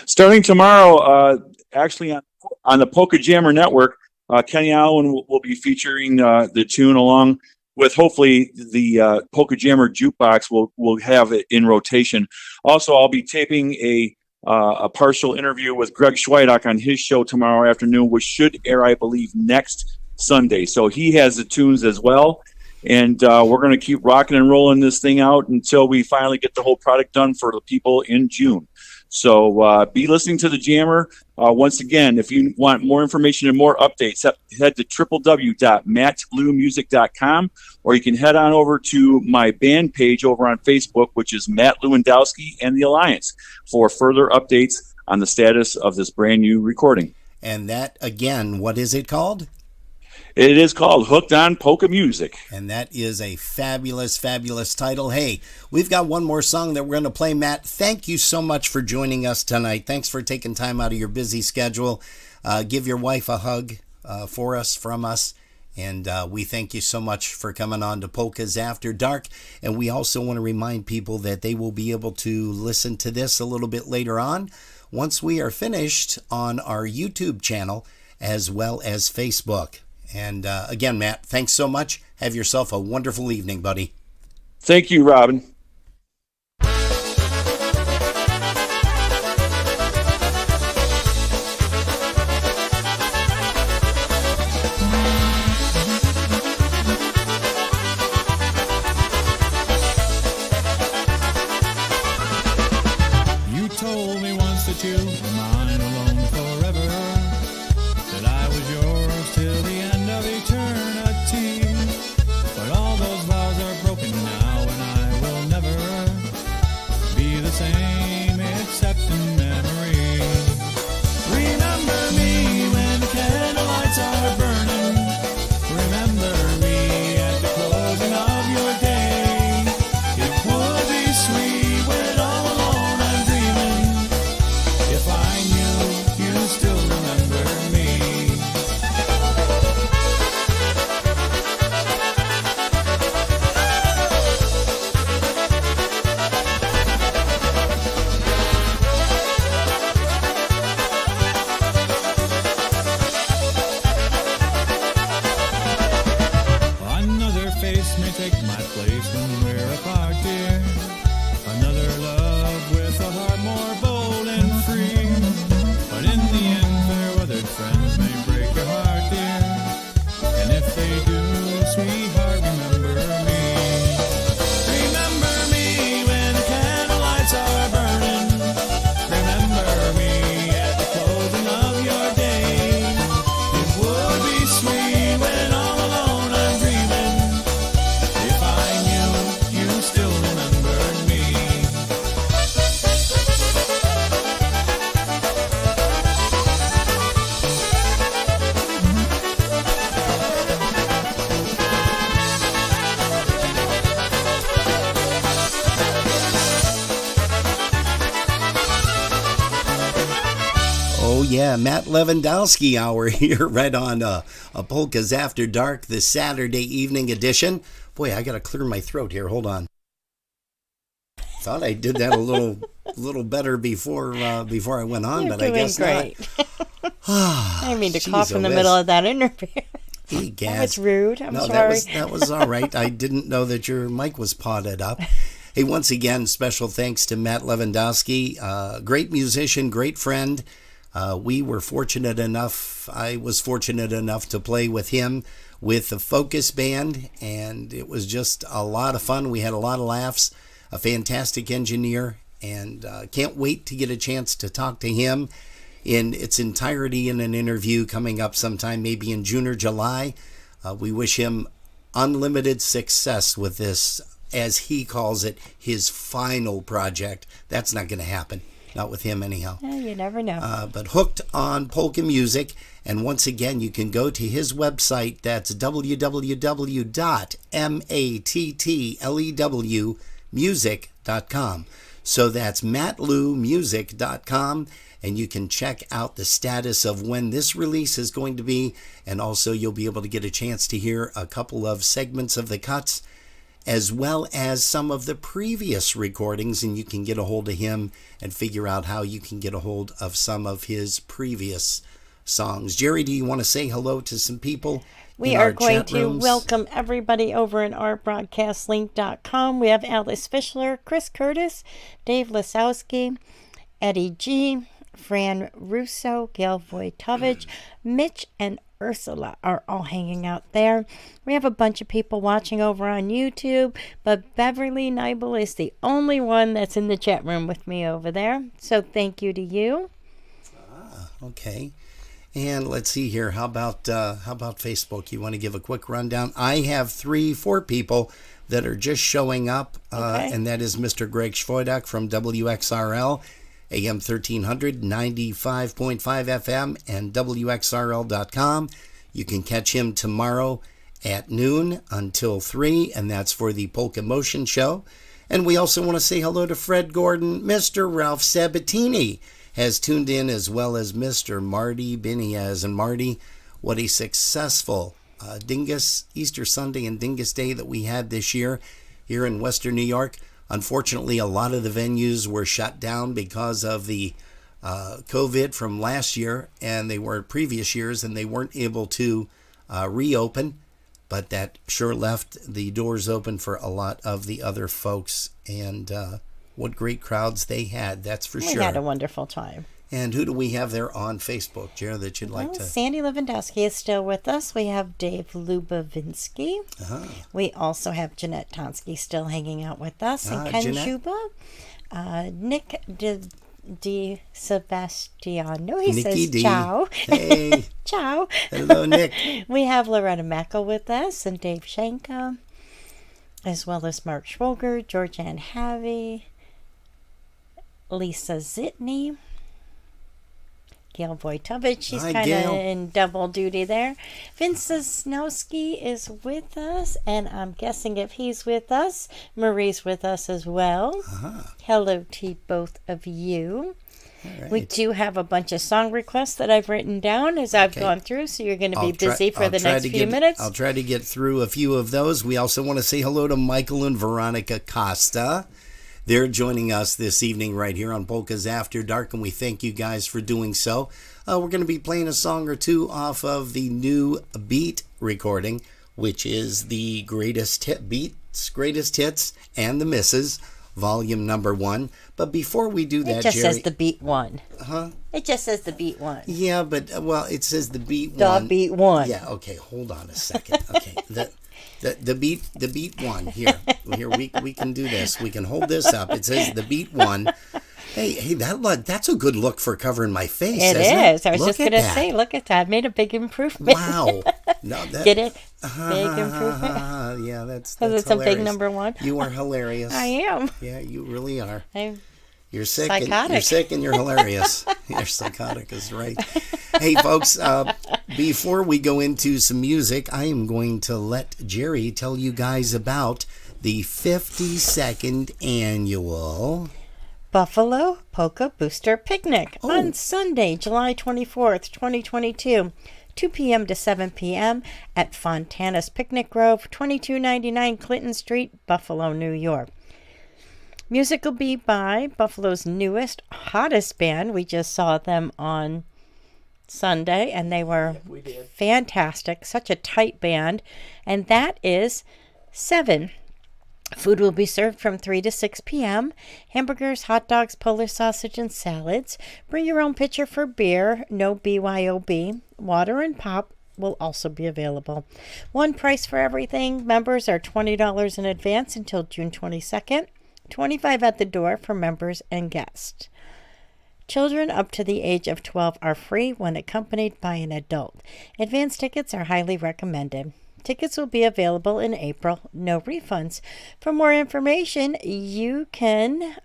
Starting tomorrow, actually on the Polka Jammer Network, Kenny Allen will be featuring the tune along with hopefully the Polka Jammer Jukebox will have it in rotation. Also, I'll be taping a partial interview with Greg Schweidock on his show tomorrow afternoon, which should air, I believe, next Sunday. So he has the tunes as well. And we're going to keep rocking and rolling this thing out until we finally get the whole product done for the people in June. So be listening to the Jammer. Once again, if you want more information and more updates, head to www.mattleumusic.com, or you can head on over to my band page over on Facebook, which is Matt Lewandowski and the Alliance, for further updates on the status of this brand new recording. And that, again, what is it called? It is called Hooked on Polka Music. And that is a fabulous, fabulous title. Hey, we've got one more song that we're going to play, Matt. Thank you so much for joining us tonight. Thanks for taking time out of your busy schedule. Give your wife a hug for us, from us. And we thank you so much for coming on to Polkas After Dark. And we also want to remind people that they will be able to listen to this a little bit later on once we are finished on our YouTube channel as well as Facebook. And again, Matt, thanks so much. Have yourself a wonderful evening, buddy. Thank you, Robin. You told me once that you were mine alone forever, that I was yours till the end of eternity. But all those vows are broken now, and I will never be the same except in memory. Remember me when the candlelights are burning. Remember me at the closing of your day. It would be sweet when all alone I'm dreaming. If I knew you still remember me. Another face may take my place when we're apart, dear. Another love with a heart more bold and free. But in the end, fair weathered friends may break your heart, dear. And if they do, sweetheart, remember me. Remember me when the candlelights are burning. Remember me at the closing of your day. It would be sweet when all alone I'm dreaming. If I knew you still remembered me. Oh, yeah, Matt Lewandowski hour here right on a Polkas After Dark, the Saturday evening edition. Boy, I got to clear my throat here. Hold on. Thought I did that a little betle before I went on, You're but I doing guess great. not. I didn't mean to Jeez, cough in the Liz. middle of that interview. Egad. That was rude. I'm No, sorry. that was all right. I didn't know that your mic was potted up. Hey, once again, special thanks to Matt Lewandowski. Great musician, great friend. I was fortunate enough to play with him with the Focus Band, and it was just a lot of fun. We had a lot of laughs. A fantastic engineer, and can't wait to get a chance to talk to him in its entirety in an interview coming up sometime, maybe in June or July. We wish him unlimited success with this as he calls it, his final project. That's not going to happen. Not with him anyhow. You never know. But hooked on polka music. And once again, you can go to his website. That's www.mattlewmusic.com. So that's mattlewmusic.com. And you can check out the status of when this release is going to be. And also you'll be able to get a chance to hear a couple of segments of the cuts, as well as some of the previous recordings. And you can get a hold of him and figure out how you can get a hold of some of his previous songs. Jerry, do you want to say hello to some people? We are going to welcome everybody over in ourbroadcastlink.com. We have Alice Fischler, Chris Curtis, Dave Lasowski, Eddie G., Fran Russo, Gail Vojtovich, Mitch, and Ursula are all hanging out there. We have a bunch of people watching over on YouTube, but Beverly Nibel is the only one that's in the chat room with me over there. So thank you to you. Okay. And let's see here. How about Facebook? You want to give a quick rundown? I have 3-4 people that are just showing up, and that is Mr. Greg Schwoiduk from WXRL, AM 1300, 95.5 FM, and WXRL.com. You can catch him tomorrow at noon until 3, and that's for the Polka Motion Show. And we also want to say hello to Fred Gordon. Mr. Ralph Sabatini has tuned in, as well as Mr. Marty Biniaz. And Marty, what a successful Dingus Easter Sunday and Dingus Day that we had this year here in Western New York. Unfortunately, a lot of the venues were shut down because of the COVID from last year, and they were previous years, and they weren't able to reopen. But that sure left the doors open for a lot of the other folks, and what great crowds they had, that's for sure. We had a wonderful time. And who do we have there on Facebook, Jared, that you'd like to... Sandy Lewandowski is still with us. We have Dave Lubovinsky. We also have Jeanette Tonsky still hanging out with us. And Ken Shuba. Nick Di Sebastiano. He Nicky says D. ciao. Hey. Ciao. Hello, Nick. We have Loretta Meckel with us and Dave Shanka, as well as Mark Schwoger, Georgianne Havey, Lisa Zitney, Gail Vojtovich. She's kind of in double duty there. Vince Snowski is with us, and I'm guessing if he's with us, Marie's with us as well. Hello to both of you. Right. We do have a bunch of song requests that I've written down as I've gone through, so you're going to be busy for the next few minutes. I'll try to get through a few of those. We also want to say hello to Michael and Veronica Costa. They're joining us this evening right here on Polkas After Dark, and we thank you guys for doing so. We're going to be playing a song or two off of the new Beat recording, which is the greatest hits and the misses, volume number 1. But before we do that, it just Jerry, says the Beat 1. Huh? It just says the Beat 1. Yeah, but it says the Beat 1. The Beat 1. Yeah. Okay. Hold on a second. Okay. The beat 1 here we can do this. We can hold this up. It says the Beat 1. Hey, that's a good look for covering my face. It is. I was just going to say, look at that. I made a big improvement. Wow. No, get it? Big improvement. Yeah, that's it's hilarious. A big number 1. You are hilarious. I am. Yeah, you really are. You're sick. Psychotic. You're sick and you're hilarious. You're psychotic is right. Hey, folks, before we go into some music, I am going to let Jerry tell you guys about the 52nd annual Buffalo Polka Booster Picnic on Sunday, July 24th, 2022. 2 p.m. to 7 p.m. at Fontana's Picnic Grove, 2299 Clinton Street, Buffalo, New York. Music will be by Buffalo's newest, hottest band. We just saw them on Sunday, and they were fantastic. Such a tight band. And that is 7. Food will be served from 3 to 6 p.m. Hamburgers, hot dogs, Polish sausage, and salads. Bring your own pitcher for beer. No BYOB. Water and pop will also be available. One price for everything. Members are $20 in advance until June 22nd. $25 at the door for members and guests. Children up to the age of 12 are free when accompanied by an adult. Advance tickets are highly recommended. Tickets will be available in April. No refunds. For more information, you can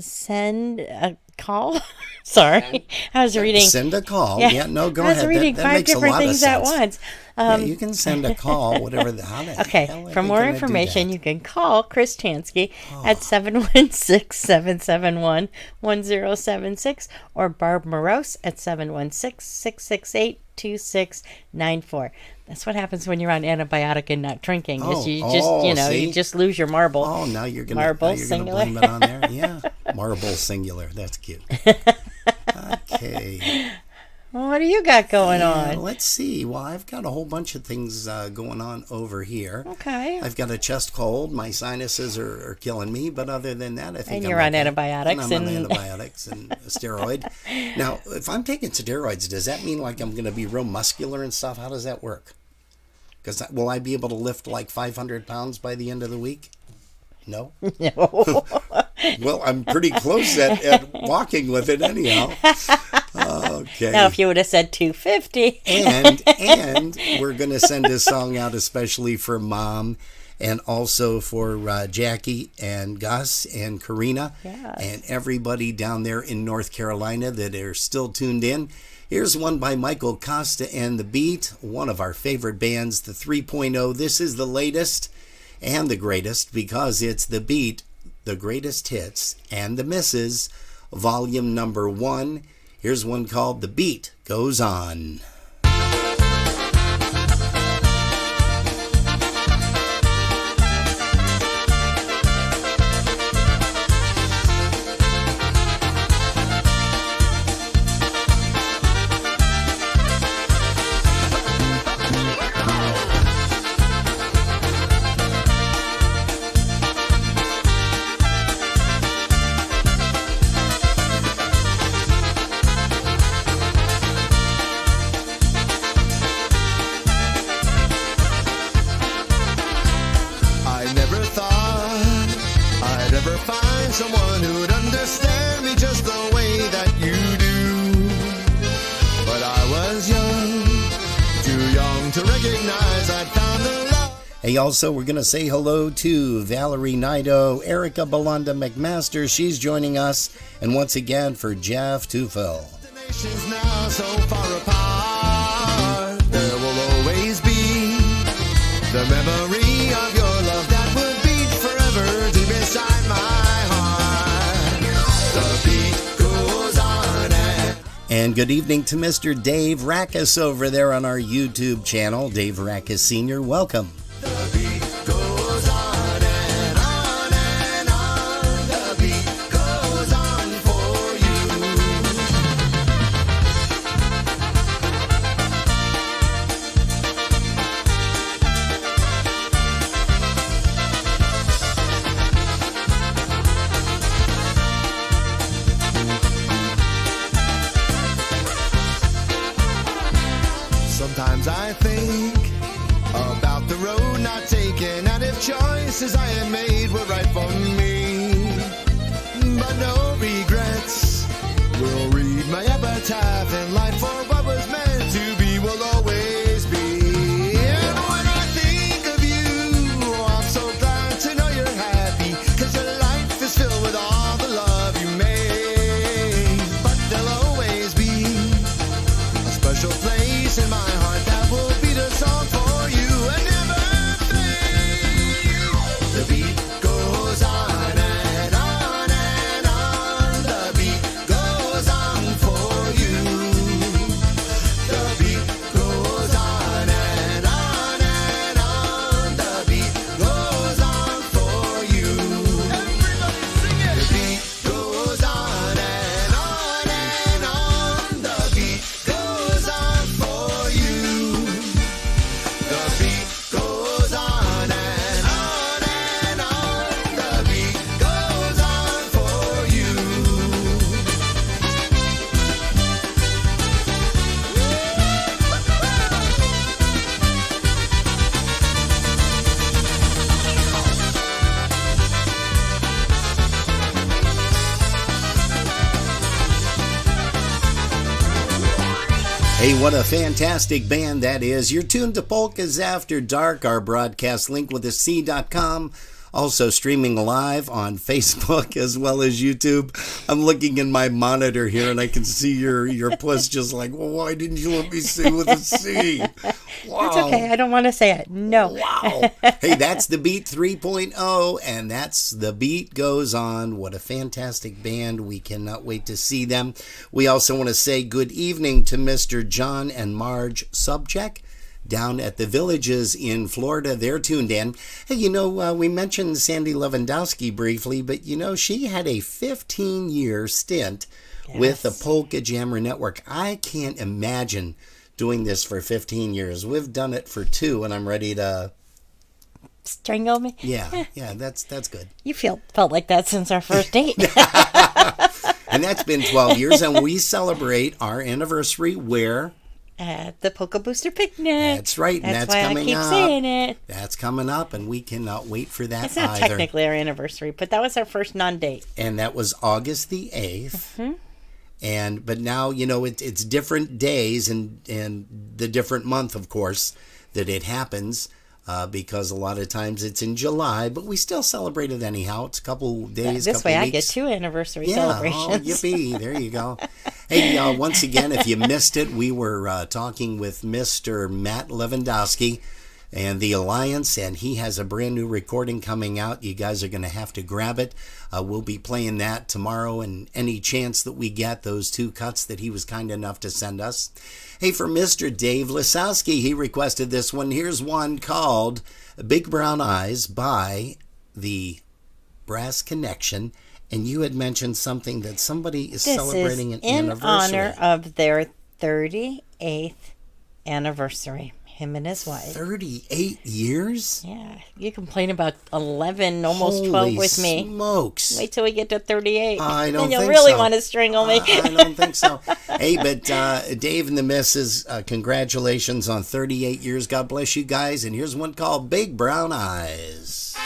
send a call. Sorry, I was reading. Send a call. Yeah, no, go I was ahead. reading that five makes a different lot of things at sense. once. Yeah, you can send a call, whatever. How the Okay, hell are for we more gonna do information, that? you can call Chris Tansky at 716-771-1076 or Barb Morose at 716-668-2694. That's what happens when you're on antibiotic and not drinking. See? You just lose your marble. Oh, now you're gonna Marble, blame singular. it on there. Yeah, marble singular. That's cute. Okay. What do you got going Yeah, on? let's see. Well, I've got a whole bunch of things going on over here. Okay. I've got a chest cold. My sinuses are killing me, but other than that, I think And I'm you're on okay. antibiotics And I'm on and- antibiotics and a steroid. Now, if I'm taking steroids, does that mean like I'm going to be real muscular and stuff? How does that work? Because will I be able to lift like 500 pounds by the end of the week? No? No. Well, I'm pretty close at walking with it anyhow. Okay. Now, if you would have said 250. and we're going to send this song out especially for Mom and also for Jackie and Gus and Karina and everybody down there in North Carolina that are still tuned in. Here's one by Michael Costa and The Beat, one of our favorite bands, the 3.0. This is the latest and the greatest because it's The Beat, the greatest hits and the misses, volume number 1. Here's one called The Beat Goes On. I never thought I'd ever find someone who'd understand me just the way that you do. But I was young, too young to recognize I'd found the love. Hey, also, we're going to say hello to Valerie Nido, Erica Belanda McMaster. She's joining us. And once again, for Jeff Tufel. Nations now so far apart, there will always be the memory of your love that will beat forever deep inside my heart. The beat goes on And good evening to Mr. Dave Rackus over there on our YouTube channel. Dave Rackus Sr., welcome. the beat goes on and on and on. The beat goes on for you. Sometimes I think about the road not taken, and if choices I had made were right for me. But no regrets will read my epitaph in life, for what was meant to be will always be. And when I think of you, I'm so glad to know you're happy, 'cause your life is filled with all the love you made. But there'll always be a special place in my heart that will beat a song for you and never fade. The beat goes on and on and on. The beat goes on for you. The beat goes on and on and on. The beat goes on for you. Everybody sing it. The beat goes on and on and on. The beat goes on Hey, what a fantastic band that is. You're tuned to Polkas After Dark, our broadcast link with a C.com. Also streaming live on Facebook as well as YouTube. I'm looking in my monitor here and I can see your plus just like, well, why didn't you let me say with a C? Wow. That's okay. I don't want to say it. No. Wow. Hey, that's The Beat 3.0, and that's The Beat Goes On. What a fantastic band. We cannot wait to see them. We also want to say good evening to Mr. John and Marge Subcheck down at the Villages in Florida. They're tuned in. Hey, we mentioned Sandy Lewandowski briefly, but she had a 15-year stint with the Polka Jammer Network. I can't imagine doing this for 15 years. We've done it for 2, and I'm ready to strangle me. Yeah, that's good. You felt like that since our first date. And that's been 12 years, and we celebrate our anniversary where? At the Polka Booster Picnic. That's right, and that's why coming I keep up. saying it. That's coming up, and we cannot wait for that. It's not either. technically our anniversary, but that was our first non-date. And that was August the 8th. Mm-hmm. But now it's different days and the different month, of course, that it happens. Because a lot of times it's in July, but we still celebrate it anyhow. It's a couple days, this couple way weeks. I get 2 anniversary Oh, celebrations. yippee. There you go. Hey, once again, if you missed it, we were talking with Mr. Matt Lewandowski and the Alliance, and he has a brand new recording coming out. You guys are going to have to grab it. We'll be playing that tomorrow, and any chance that we get those 2 cuts that he was kind enough to send us. Hey, for Mr. Dave Lisowski, he requested this one. Here's one called Big Brown Eyes by the Brass Connection. And you had mentioned something that somebody is celebrating an anniversary. In honor of their 38th anniversary. Him and his wife. 38 years? Yeah. You complain about 11, almost 12 with me. Smokes. Wait till we get to 38. I don't then you'll think really so. want to strangle me. I don't think so. Hey, but Dave and the missus, congratulations on 38 years. God bless you guys. And here's one called Big Brown Eyes.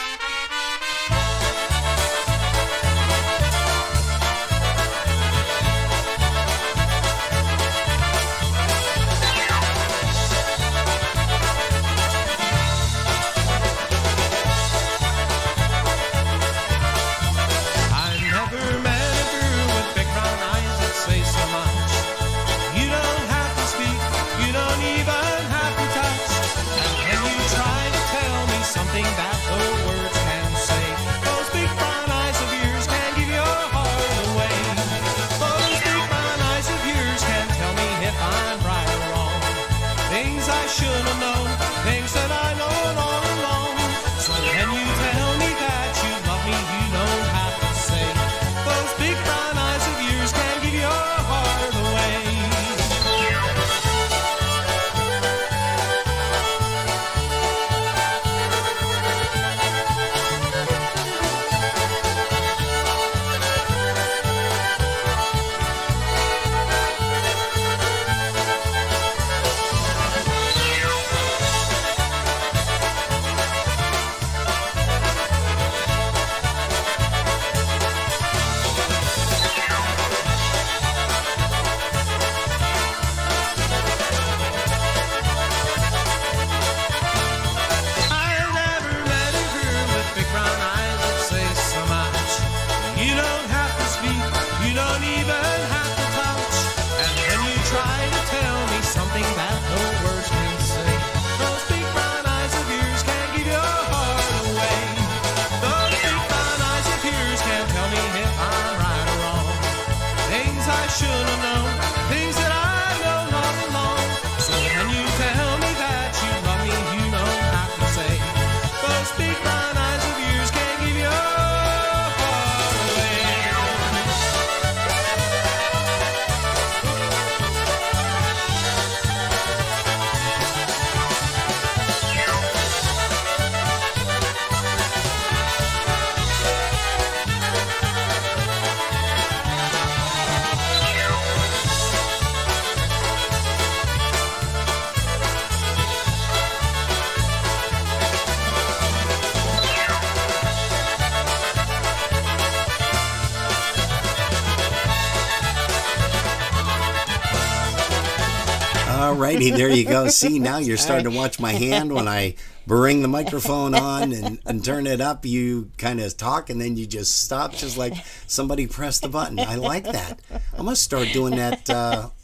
All righty, there you go. See, now you're starting to watch my hand when I bring the microphone on and turn it up. You kind of talk and then you just stop, just like somebody pressed the button. I like that. I must start doing that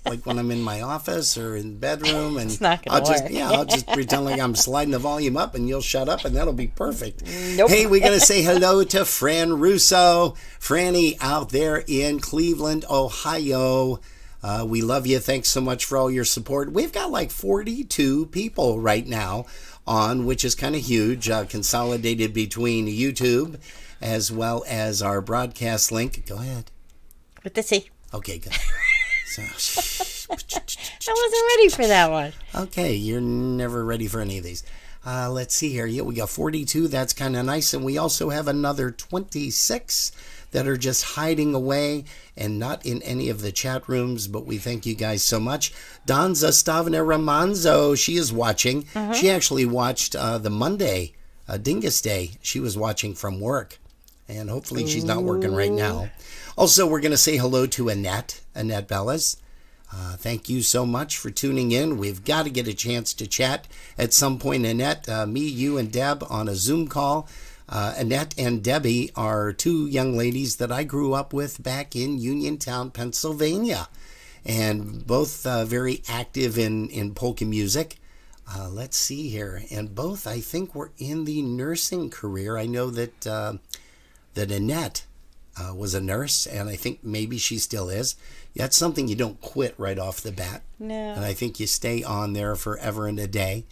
like when I'm in my office or in the bedroom. And It's not going to work. I'll just pretend like I'm sliding the volume up and you'll shut up and that'll be perfect. Nope. Hey, we're going to say hello to Fran Russo. Franny out there in Cleveland, Ohio. We love you. Thanks so much for all your support. We've got like 42 people right now on, which is kind of huge, consolidated between YouTube as well as our broadcast link. Go ahead. With the C. Okay, good. So, I wasn't ready for that one. okay, you're never ready for any of these. Let's see here. Yeah, we got 42. That's kind of nice. And we also have another 26 that are just hiding away and not in any of the chat rooms, but we thank you guys so much. Donza Stavner Ramanzo, she is watching. She actually watched the Monday, Dingus Day. She was watching from work, and hopefully she's not working right now. Also, we're going to say hello to Annette Bellas. Thank you so much for tuning in. We've got to get a chance to chat at some point, Annette. Me, you, and Deb on a Zoom call. Annette and Debbie are two young ladies that I grew up with back in Uniontown, Pennsylvania, and both very active in polka music. Let's see here, and both I think were in the nursing career. I know that that Annette was a nurse, and I think maybe she still is. That's something you don't quit right off the bat. No. And I think you stay on there forever and a day.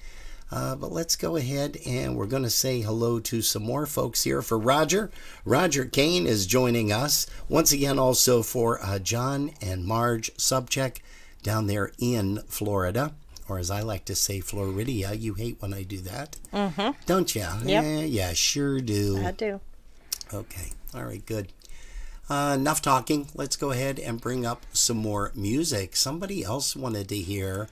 But let's go ahead and we're going to say hello to some more folks here. For Roger. Roger Kane is joining us. Once again, also for John and Marge Subcheck down there in Florida. Or as I like to say, Floridia. You hate when I do that. Mm-hmm. Don't you? Yep. Yeah, sure do. I do. Okay. All right, good. Enough talking. Let's go ahead and bring up some more music. Somebody else wanted to hear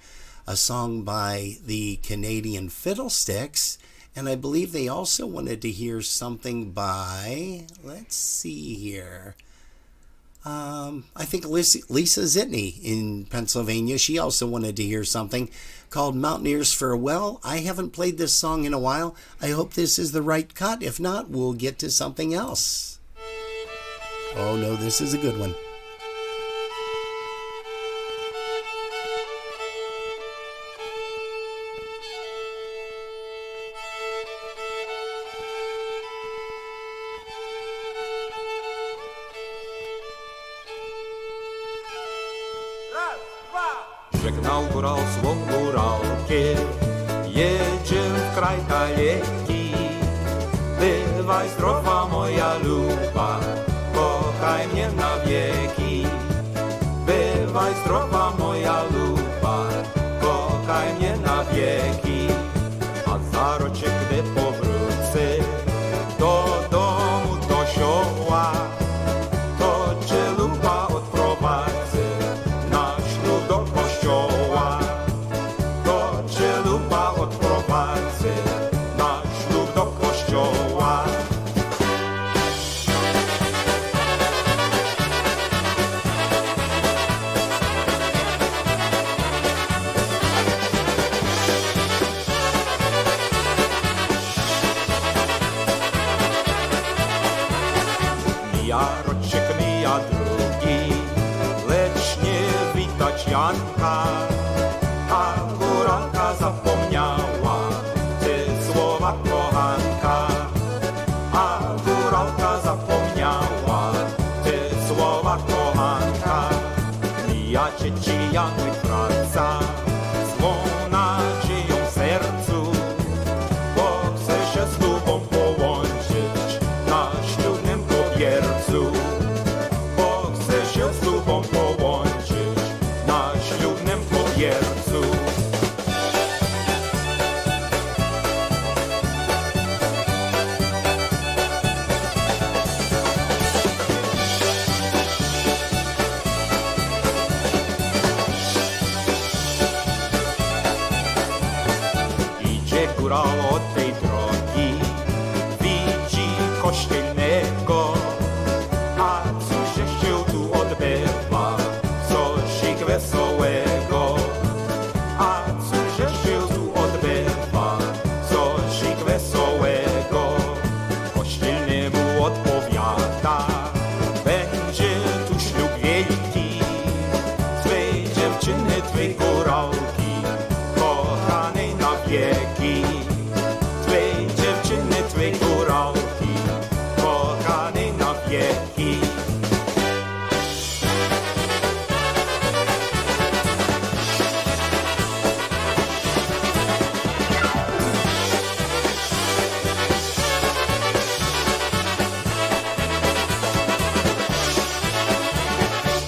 a song by the Canadian Fiddlesticks, and I believe they also wanted to hear something by, let's see here, I think Lisa Zitney in Pennsylvania. She also wanted to hear something called Mountaineer's Farewell. I haven't played this song in a while. I hope this is the right cut. If not, we'll get to something else. Oh no, this is a good one. Żegnał góral swą góralkę, jedziemy w kraj daleki. Bywaj zdrowa moja luba, kochaj mnie na wieki. Bywaj zdrowa moja luba, kochaj mnie na wieki. A za roczek, gdy powrócę do domu, do sioła, to cię luba odprowadzę na ślub do kościoła. To cię luba odprowadzę na ślub do kościoła. Mija roczek, mija drugi, lecz nie widać Janka, a góralka zapomniała te słowa kochanka. A góralka zapomniała te słowa kochanka. Mija cieci Janek wraca z złą nadzieją w sercu, bo chce się z tobą połączyć na ślubnym kobiercu. Bo chce się z tobą połączyć na ślubnym kobiercu. Idzie góral od tej drogi, widzi kościelnego, a co się tu odbywa, coś wesołego. A górałki, kochanej na wieki. Twej dziewczyny, twej górałki, kochanej na wieki.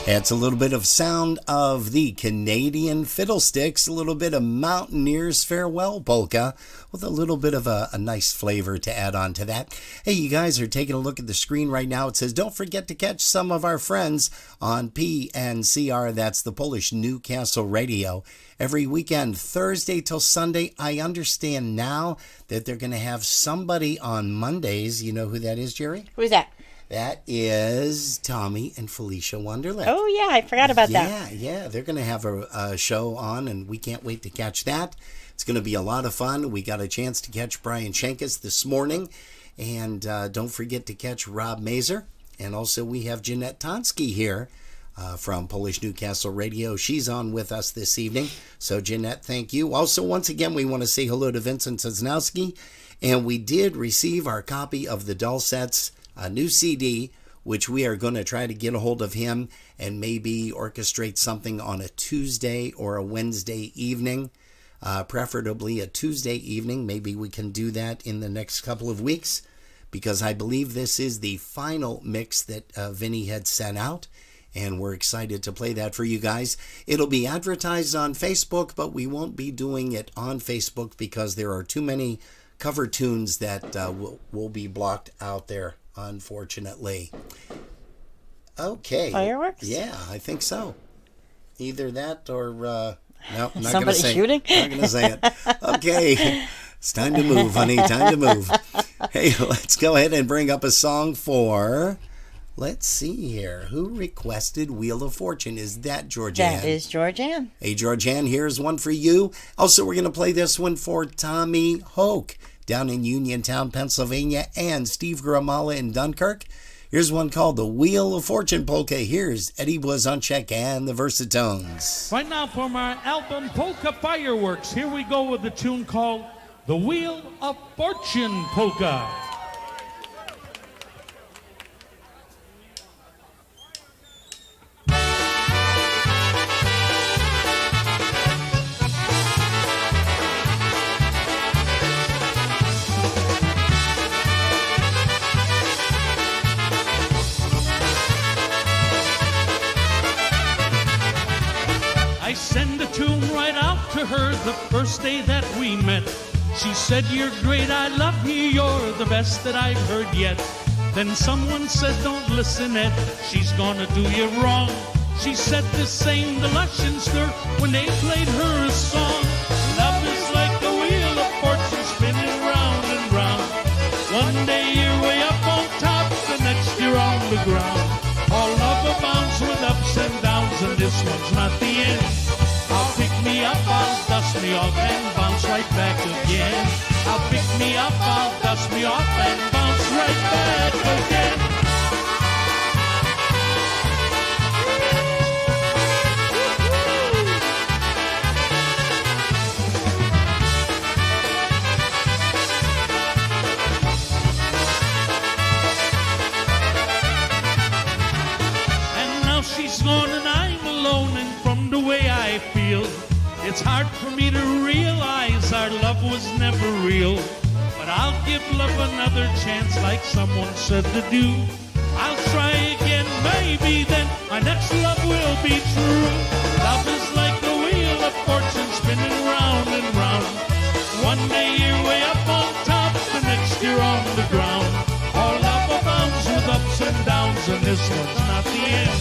It's a little bit of sound of the Canadian Fiddlesticks, a little bit of Mountaineers Farewell Polka with a little bit of a nice flavor to add on to that. Hey, you guys are taking a look at the screen right now. It says, don't forget to catch some of our friends on PNCR, that's the Polish Newcastle Radio, every weekend, Thursday till Sunday. I understand now that they're going to have somebody on Mondays. You know who that is, Jerry? Who's that? That is Tommy and Felicia Wonderland. Oh, yeah, I forgot about that. Yeah, they're going to have a show on, and we can't wait to catch that. It's going to be a lot of fun. We got a chance to catch Brian Shankus this morning, and don't forget to catch Rob Mazer. And also we have Jeanette Tonsky here from Polish Newcastle Radio. She's on with us this evening. So, Jeanette, thank you. Also, once again, we want to say hello to Vincent Sosnowski, and we did receive our copy of the Dulcets, a new CD, which we are going to try to get a hold of him and maybe orchestrate something on a Tuesday or a Wednesday evening, preferably a Tuesday evening. Maybe we can do that in the next couple of weeks, because I believe this is the final mix that Vinny had sent out, and we're excited to play that for you guys. It'll be advertised on Facebook, but we won't be doing it on Facebook because there are too many cover tunes that will be blocked out there, unfortunately. Okay. Fireworks? Yeah, I think so. Either that or no, I'm not going to Somebody say shooting? it. Not going to say it. Okay. It's time to move, honey. Time to move. Hey, let's go ahead and bring up a song for, let's see here. Who requested Wheel of Fortune? Is that Georgianne? That is Georgianne. Hey, Georgianne, here's one for you. Also, we're going to play this one for Tommy Hoke down in Uniontown, Pennsylvania, and Steve Gramala in Dunkirk. Here's one called The Wheel of Fortune Polka. Here's Eddie Blazonczak and the Versatones. Right now from our album Polka Fireworks, here we go with the tune called The Wheel of Fortune Polka. I send a tune right out to her the first day that we met. She said, you're great, I love you, you're the best that I've heard yet. Then someone said, don't listen, Ed, she's gonna do you wrong. She said the same to Lush and Stir when they played her a song. Love is like the wheel of fortune spinning round and round. One day you're way up on top, the next you're on the ground. All love abounds with ups and downs, and this one's not the end. I'll pick me up, I'll dust me off and bounce right back again. I'll pick me up, I'll dust me off and bounce right back again. And now she's gone and I'm alone, and from the way I feel, it's hard for me to realize our love was never real. But I'll give love another chance like someone said to do. I'll try again, maybe then our next love will be true. Love is like the wheel of fortune spinning round and round. One day you're way up on top, the next you're on the ground. All love abounds with ups and downs, and this one's not the end.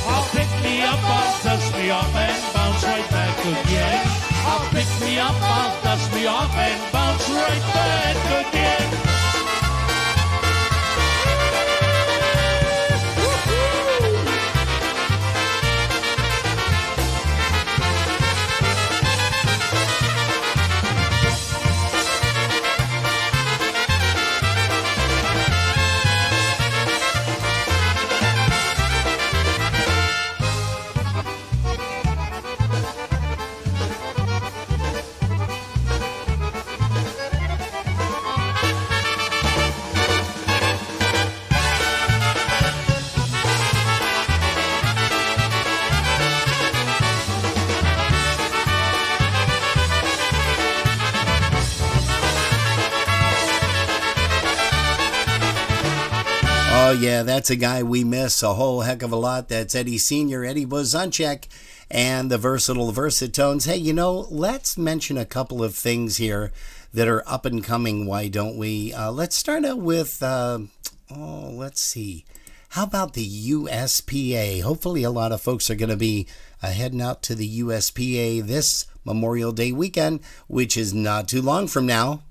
I'll pick me up, I'll dust me off and bounce right back again. I'll pick me up, I'll dust me off and bounce right back again. Oh, yeah, that's a guy we miss a whole heck of a lot. That's Eddie Sr., Eddie Bozanchek, and the versatile Versatones. Hey, let's mention a couple of things here that are up and coming, why don't we? Let's start out with, let's see. How about the USPA? Hopefully a lot of folks are going to be heading out to the USPA this Memorial Day weekend, which is not too long from now.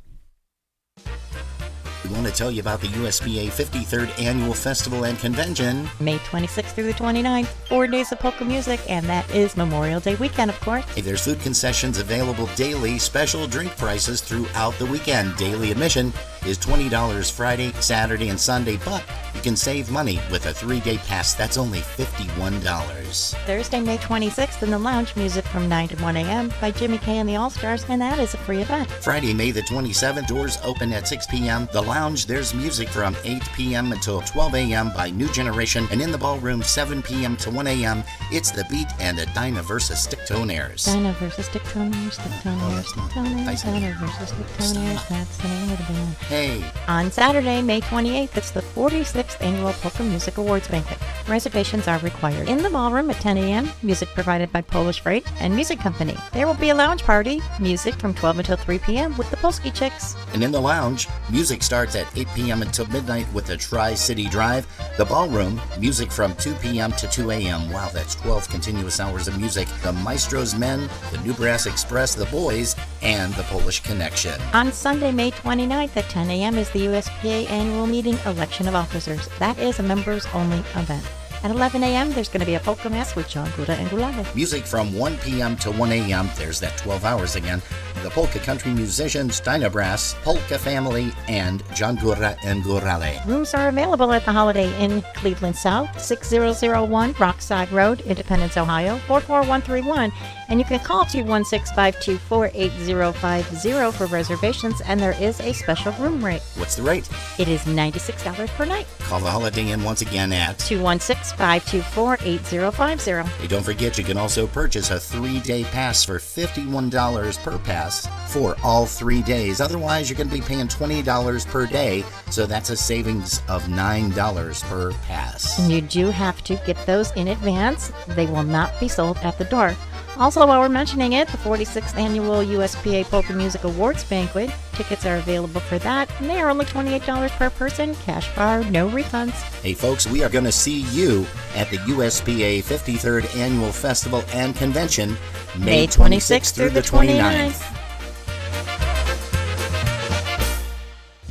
We want to tell you about the USPA 53rd Annual Festival and Convention. May 26th through the 29th, 4 days of polka music, and that is Memorial Day weekend, of course. Hey, there's food concessions available daily, special drink prices throughout the weekend. Daily admission is $20 Friday, Saturday, and Sunday, but you can save money with a 3-day pass. That's only $51. Thursday, May 26th, in the Lounge, music from 9 to 1 a.m. by Jimmy Kay and the All-Stars, and that is a free event. Friday, May the 27th, doors open at 6 p.m. The Lounge, there's music from 8 p.m. until 12 a.m. by New Generation, and in the ballroom, 7 p.m. to 1 a.m., it's The Beat and the Dinah vs. Sticktonaires. Dinah vs. Sticktonaires, Sticktonaires, Sticktonaires, Dinah vs. Sticktonaires, that's the name of the band. Hey. On Saturday, May 28th, it's the 46th Annual Polka Music Awards Banquet. Reservations are required. In the ballroom at 10 a.m., music provided by Polish Freight and Music Company. There will be a lounge party, music from 12 until 3 p.m. with the Polski Chicks. And in the Lounge, music starts at 8 p.m. until midnight with the Tri-City Drive. The Ballroom, music from 2 p.m. to 2 a.m. Wow, that's 12 continuous hours of music. The Maestro's Men, the New Brass Express, the Boys, and the Polish Connection. On Sunday, May 29th at 10 a.m. is the USPA Annual Meeting Election of Officers. That is a members-only event. At 11 a.m., there's going to be a polka mass with John Gura and Gulale. Music from 1 p.m. to 1 a.m. There's that 12 hours again. The Polka Country Musicians, Dinah Brass, Polka Family, and John Gura and Gurale. Rooms are available at the Holiday Inn, Cleveland South, 6001 Rockside Road, Independence, Ohio, 44131. And you can call 216-524-8050 for reservations, and there is a special room rate. What's the rate? It is $96 per night. Call the Holiday Inn once again at 216-524-8050. Hey, don't forget, you can also purchase a 3-day pass for $51 per pass for all 3 days. Otherwise, you're going to be paying $20 per day, so that's a savings of $9 per pass. And you do have to get those in advance. They will not be sold at the door. Also, while we're mentioning it, the 46th Annual USPA Polka Music Awards Banquet. Tickets are available for that, and they are only $28 per person. Cash bar, no refunds. Hey folks, we are going to see you at the USPA 53rd Annual Festival and Convention, May 26th through the 29th.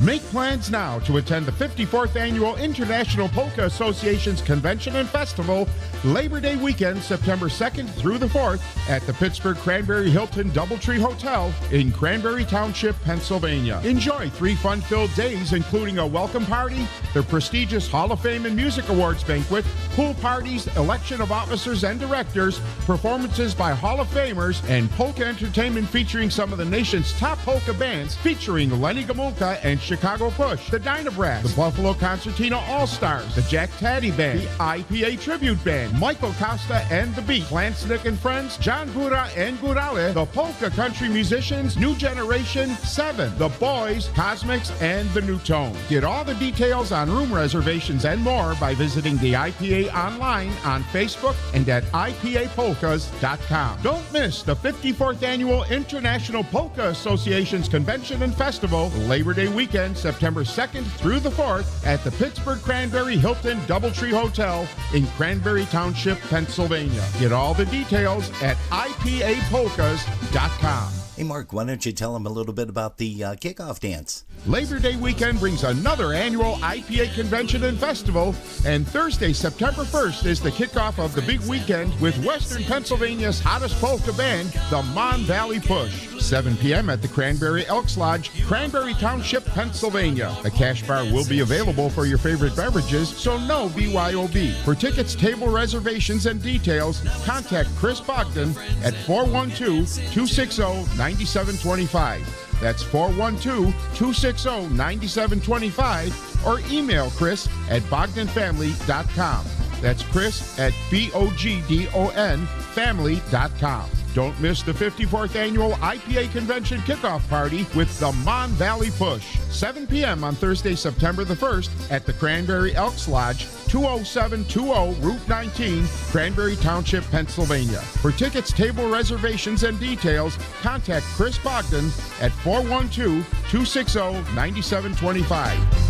Make plans now to attend the 54th Annual International Polka Association's Convention and Festival, Labor Day weekend, September 2nd through the 4th, at the Pittsburgh Cranberry Hilton Doubletree Hotel in Cranberry Township, Pennsylvania. Enjoy 3 fun-filled days, including a welcome party, the prestigious Hall of Fame and Music Awards banquet, pool parties, election of officers and directors, performances by Hall of Famers, and polka entertainment featuring some of the nation's top polka bands, featuring Lenny Gomulka and Chicago Push, the Dinah Brass, the Buffalo Concertina All-Stars, the Jack Taddy Band, the IPA Tribute Band, Michael Costa and the Beat, Klansnick and Friends, John Gura and Gurale, the Polka Country Musicians, New Generation, 7, the Boys, Cosmics, and the New Tone. Get all the details on room reservations and more by visiting the IPA online on Facebook and at IPAPolkas.com. Don't miss the 54th Annual International Polka Association's Convention and Festival, Labor Day weekend, September 2nd through the 4th, at the Pittsburgh Cranberry Hilton Doubletree Hotel in Cranberry Township, Pennsylvania. Get all the details at IPAPolkas.com. Hey Mark, why don't you tell them a little bit about the kickoff dance? Labor Day weekend brings another annual IPA convention and festival, and Thursday, September 1st is the kickoff of the big weekend with Western Pennsylvania's hottest polka band, the Mon Valley Push. 7 p.m. at the Cranberry Elks Lodge, Cranberry Township, Pennsylvania. A cash bar will be available for your favorite beverages, so no BYOB. For tickets, table reservations, and details, contact Chris Bogdan at 412-260-9725. That's 412-260-9725, or email Chris at bogdanfamily.com. That's Chris at BOGDON family.com. Don't miss the 54th Annual IPA Convention Kickoff Party with the Mon Valley Push. 7 p.m. on Thursday, September the 1st at the Cranberry Elks Lodge, 20720 Route 19, Cranberry Township, Pennsylvania. For tickets, table reservations, and details, contact Chris Bogdan at 412-260-9725.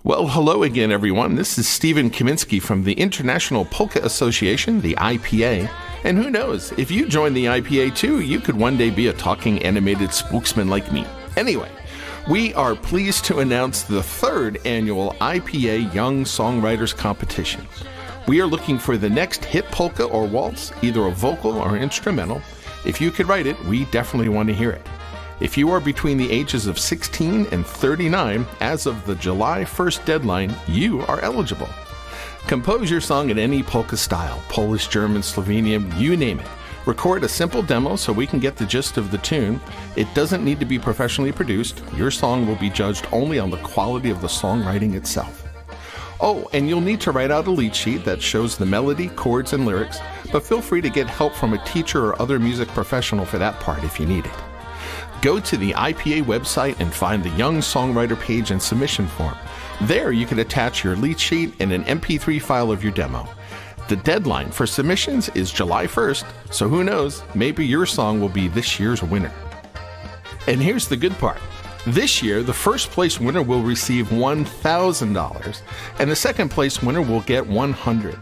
Well, hello again, everyone. This is Stephen Kaminsky from the International Polka Association, the IPA. And who knows, if you join the IPA too, you could one day be a talking animated spokesman like me. Anyway, we are pleased to announce the 3rd annual IPA Young Songwriters Competition. We are looking for the next hit polka or waltz, either a vocal or instrumental. If you could write it, we definitely want to hear it. If you are between the ages of 16 and 39, as of the July 1st deadline, you are eligible. Compose your song in any polka style, Polish, German, Slovenian, you name it. Record a simple demo so we can get the gist of the tune. It doesn't need to be professionally produced. Your song will be judged only on the quality of the songwriting itself. Oh, and you'll need to write out a lead sheet that shows the melody, chords, and lyrics, but feel free to get help from a teacher or other music professional for that part if you need it. Go to the IPA website and find the Young Songwriter page and submission form. There you can attach your lead sheet and an MP3 file of your demo. The deadline for submissions is July 1st, so who knows, maybe your song will be this year's winner. And here's the good part. This year, the first place winner will receive $1,000, and the second place winner will get $100.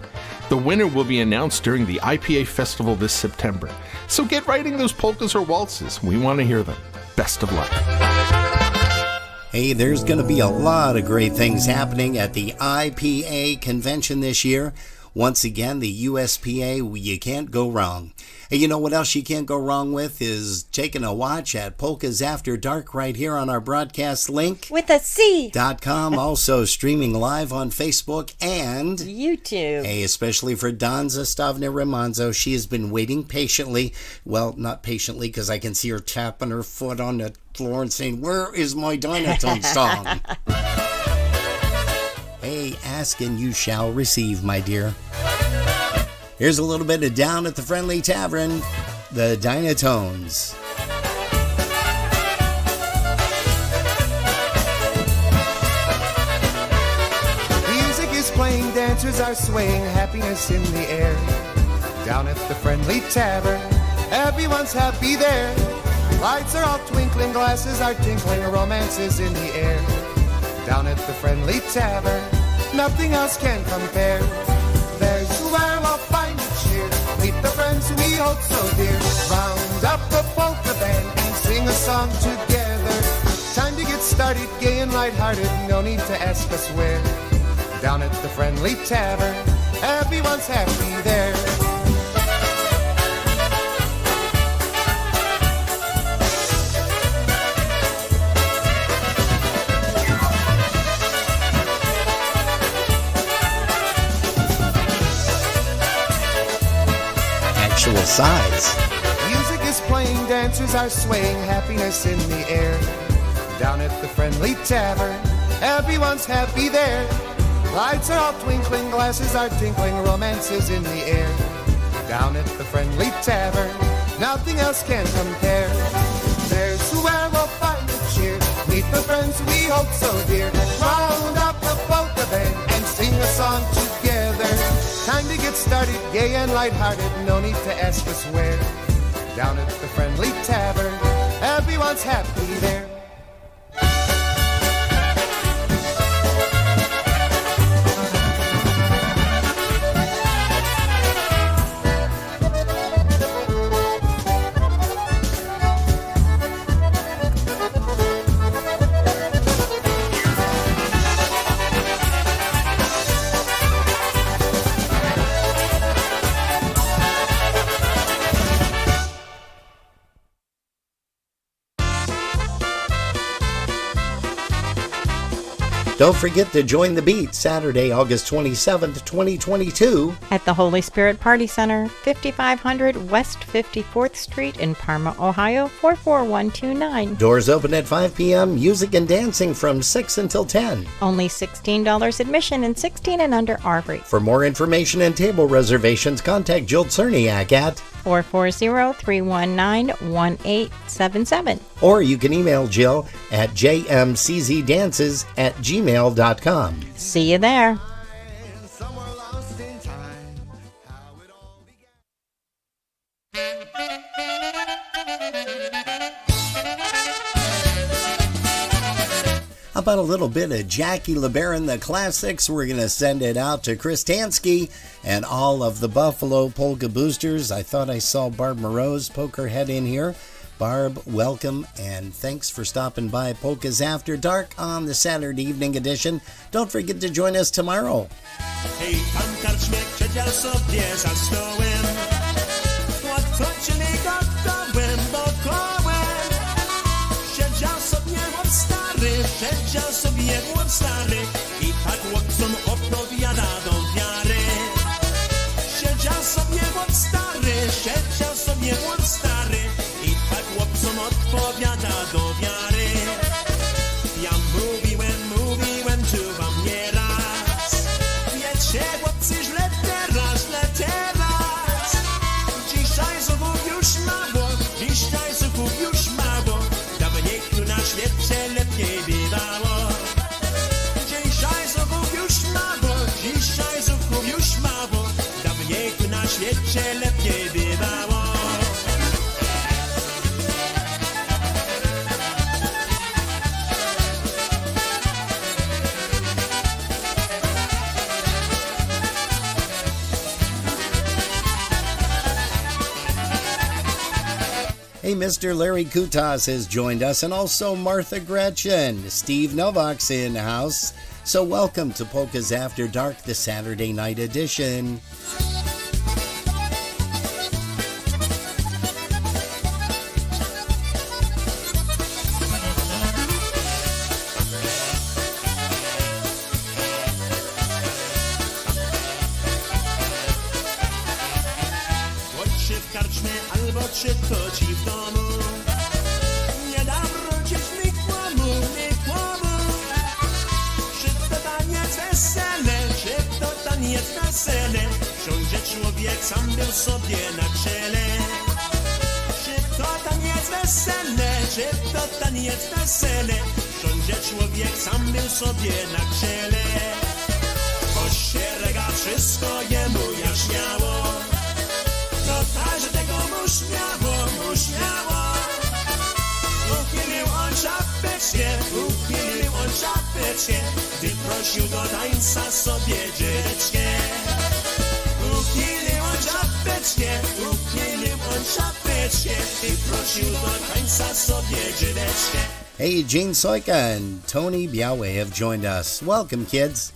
The winner will be announced during the IPA Festival this September. So get writing those polkas or waltzes. We want to hear them. Best of luck. Hey, there's going to be a lot of great things happening at the IPA convention this year. Once again, the USPA, you can't go wrong. Hey, you know what else you can't go wrong with is taking a watch at Polkas After Dark right here on our broadcast link. With a C. .com, also streaming live on Facebook and YouTube. Hey, especially for Donza Stavna Ramanzo. She has been waiting patiently. Well, not patiently, because I can see her tapping her foot on the floor and saying, "Where is my Dynatone song?" Hey, ask and you shall receive, my dear. Here's a little bit of Down at the Friendly Tavern, the Dynatones. Music is playing, dancers are swaying, happiness in the air. Down at the Friendly Tavern, everyone's happy there. Lights are all twinkling, glasses are tinkling, romance is in the air. Down at the Friendly Tavern, nothing else can compare. There's where we'll find the cheer, meet the friends we hold so dear. Round up the polka band and sing a song together. Time to get started, gay and lighthearted, no need to ask us where. Down at the Friendly Tavern, everyone's happy there. Size. Music is playing, dancers are swaying, happiness in the air. Down at the Friendly Tavern, everyone's happy there. Lights are all twinkling, glasses are tinkling, romance is in the air. Down at the Friendly Tavern, nothing else can compare. There's where we'll find the cheer, meet the friends we hold so dear. Round up the polka band and sing a song together. Time to get started, gay and lighthearted, no need to ask us where. Down at the Friendly Tavern, everyone's happy there. Don't forget to join the beat Saturday, August 27th, 2022 at the Holy Spirit Party Center, 5500 West 54th Street in Parma, Ohio, 44129. Doors open at 5 p.m., music and dancing from 6 until 10. Only $16 admission and 16 and under are free. For more information and table reservations, contact Jill Cerniak at 440-319-1877. Or you can email Jill at jmczdances@gmail.com. See you there. How about a little bit of Jackie LeBaron, the classics? We're going to send it out to Chris Tansky and all of the Buffalo Polka Boosters. I thought I saw Barb Moreau's Pokerhead in here. Barb, welcome, and thanks for stopping by Polkas After Dark on the Saturday evening edition. Don't forget to join us tomorrow. Hej, tam karczmiek siedział sobie za stołem. Odtoczyli gotołem, bo kołem. Siedział sobie chłop stary i tak chłopcom opowiada do wiary. Siedział sobie chłop stary i tak chłopcom odpowiada do wiary. Ja mówiłem tu wam nieraz. Wiecie, chłopcy, źle teraz. Dzisiaj zuchów już mało. Dawniej tu na świecie lepiej bywało. Dzisiaj zuchów już mało. Dawniej tu na świecie lepiej bywało. Hey, Mr. Larry Kutas has joined us, and also Martha Gretchen. Steve Novak's in the house. So welcome to Polkas After Dark, the Saturday night edition. Czy w karczmie, albo czy to ci w domu. Nie dam wrócić mi kłamu. Czy to taniec wesele, wsiądzie człowiek, sam był sobie na czele. Czy to taniec wesele, wsiądzie człowiek, sam był sobie na czele. Bo się rega wszystko jemu jaśniało. To także tego mu śmiało. Uchylił on czapeczkę, gdy prosił do tańca sobie dziewczę. Uchylił on czapeczkę, gdy prosił do tańca sobie dziewczę. Hey, Gene Soika and Tony Biawe have joined us. Welcome, kids.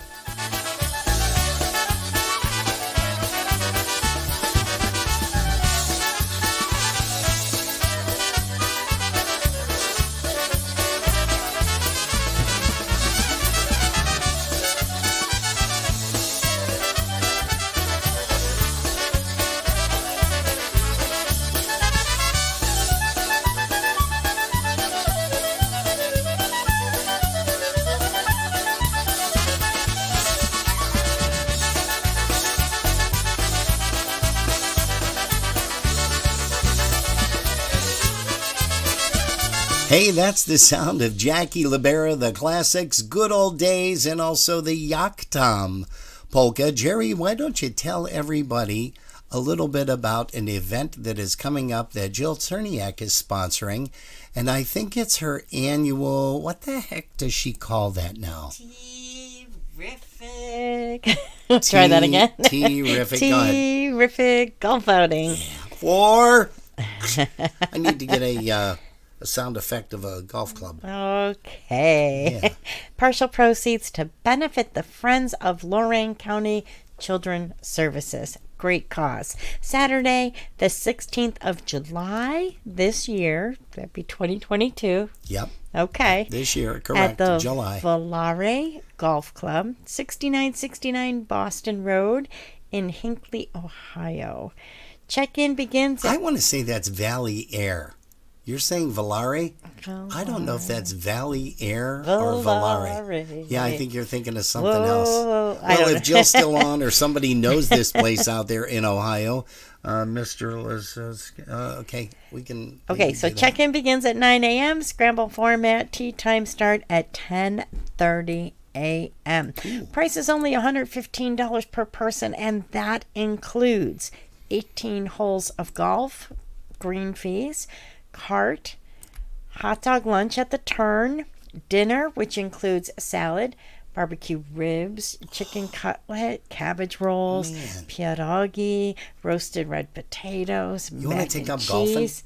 Hey, that's the sound of Jackie Libera, the classics, Good Old Days, and also the Yaktam polka. Jerry, why don't you tell everybody a little bit about an event that is coming up that Jill Cerniak is sponsoring, and I think it's her annual, what the heck does she call that now? Terrific. Try that again. Terrific. Terrific golf outing. I need to get a sound effect of a golf club. Okay. Yeah. Partial proceeds to benefit the Friends of Lorain County Children Services. great cause. Saturday, the 16th of July this year, that'd be 2022. Yep. Okay. This year, correct, At the July. Volare Golf Club, 6969 Boston Road in Hinckley, Ohio. Check-in begins I want to say that's Valley Air. You're saying Volare? Volare. I don't know if that's Valley Air or Volare. Yeah, I think you're thinking of something else. I Well, don't if know. Jill's still on or somebody knows this place out there in Ohio, Mr. okay, we can. Okay, so check-in begins at 9 a.m. Scramble format. Tea time start at 10:30 a.m. Price is only $115 per person, and that includes 18 holes of golf, green fees, cart, hot dog lunch at the turn, dinner, which includes salad, barbecue ribs, chicken cutlet, cabbage rolls, pierogi, roasted red potatoes, You wanna mac take and up golfing? cheese,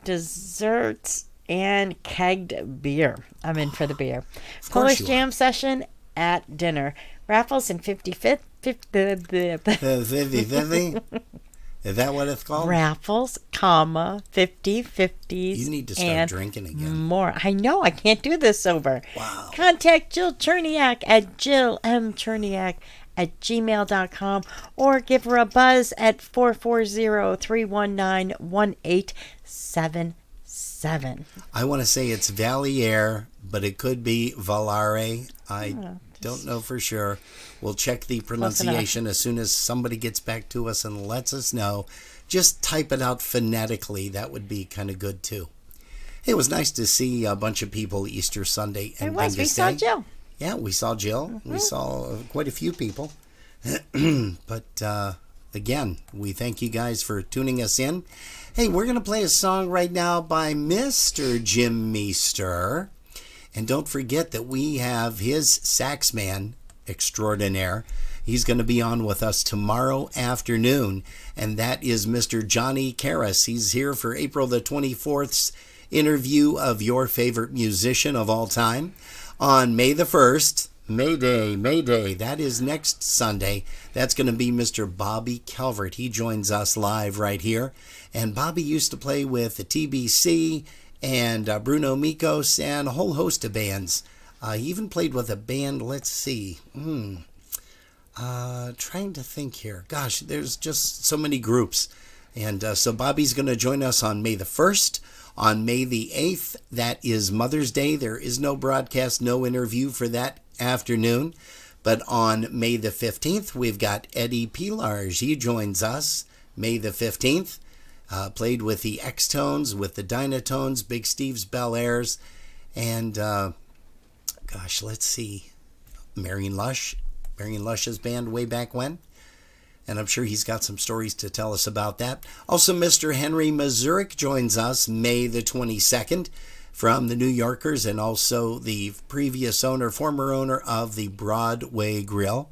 desserts, and kegged beer. I'm in for the beer. Of course Polish you are. jam session at dinner. Raffles and 55th. Is that what it's called? Raffles, 50/50s. You need to start and drinking again. More. I know. I can't do this sober. Wow. Contact Jill Cherniak at jillmcherniak@gmail.com or give her a buzz at 440-319-1877. I want to say it's Valley Air, but it could be Volare. I don't know for sure. We'll check the pronunciation as soon as somebody gets back to us and lets us know. Just type it out phonetically. That would be kind of good too. Hey, it was nice to see a bunch of people Easter Sunday and It was. We Vengas saw Day. Jill. Yeah, we saw Jill. We saw quite a few people. But again, we thank you guys for tuning us in. Hey, we're going to play a song right now by Mr. Jim Meester. And don't forget that we have his sax man extraordinaire. He's going to be on with us tomorrow afternoon. And that is Mr. Johnny Karras. He's here for April the 24th's interview of your favorite musician of all time. On May the 1st, May Day, that is next Sunday. That's going to be Mr. Bobby Calvert. He joins us live right here. And Bobby used to play with the TBC and Bruno Mikos and a whole host of bands. He even played with a band, let's see. Trying to think here. Gosh, there's just so many groups. And so Bobby's going to join us on May the 1st. On May the 8th, that is Mother's Day. There is no broadcast, no interview for that afternoon. But on May the 15th, we've got Eddie Pilarge. He joins us May the 15th. Played with the X-Tones, with the Dynatones, Big Steve's Bel Airs, and gosh, let's see, Marion Lush's band way back when. And I'm sure he's got some stories to tell us about that. Also, Mr. Henry Mazurek joins us May the 22nd from the New Yorkers and also the previous owner, former owner of the Broadway Grill.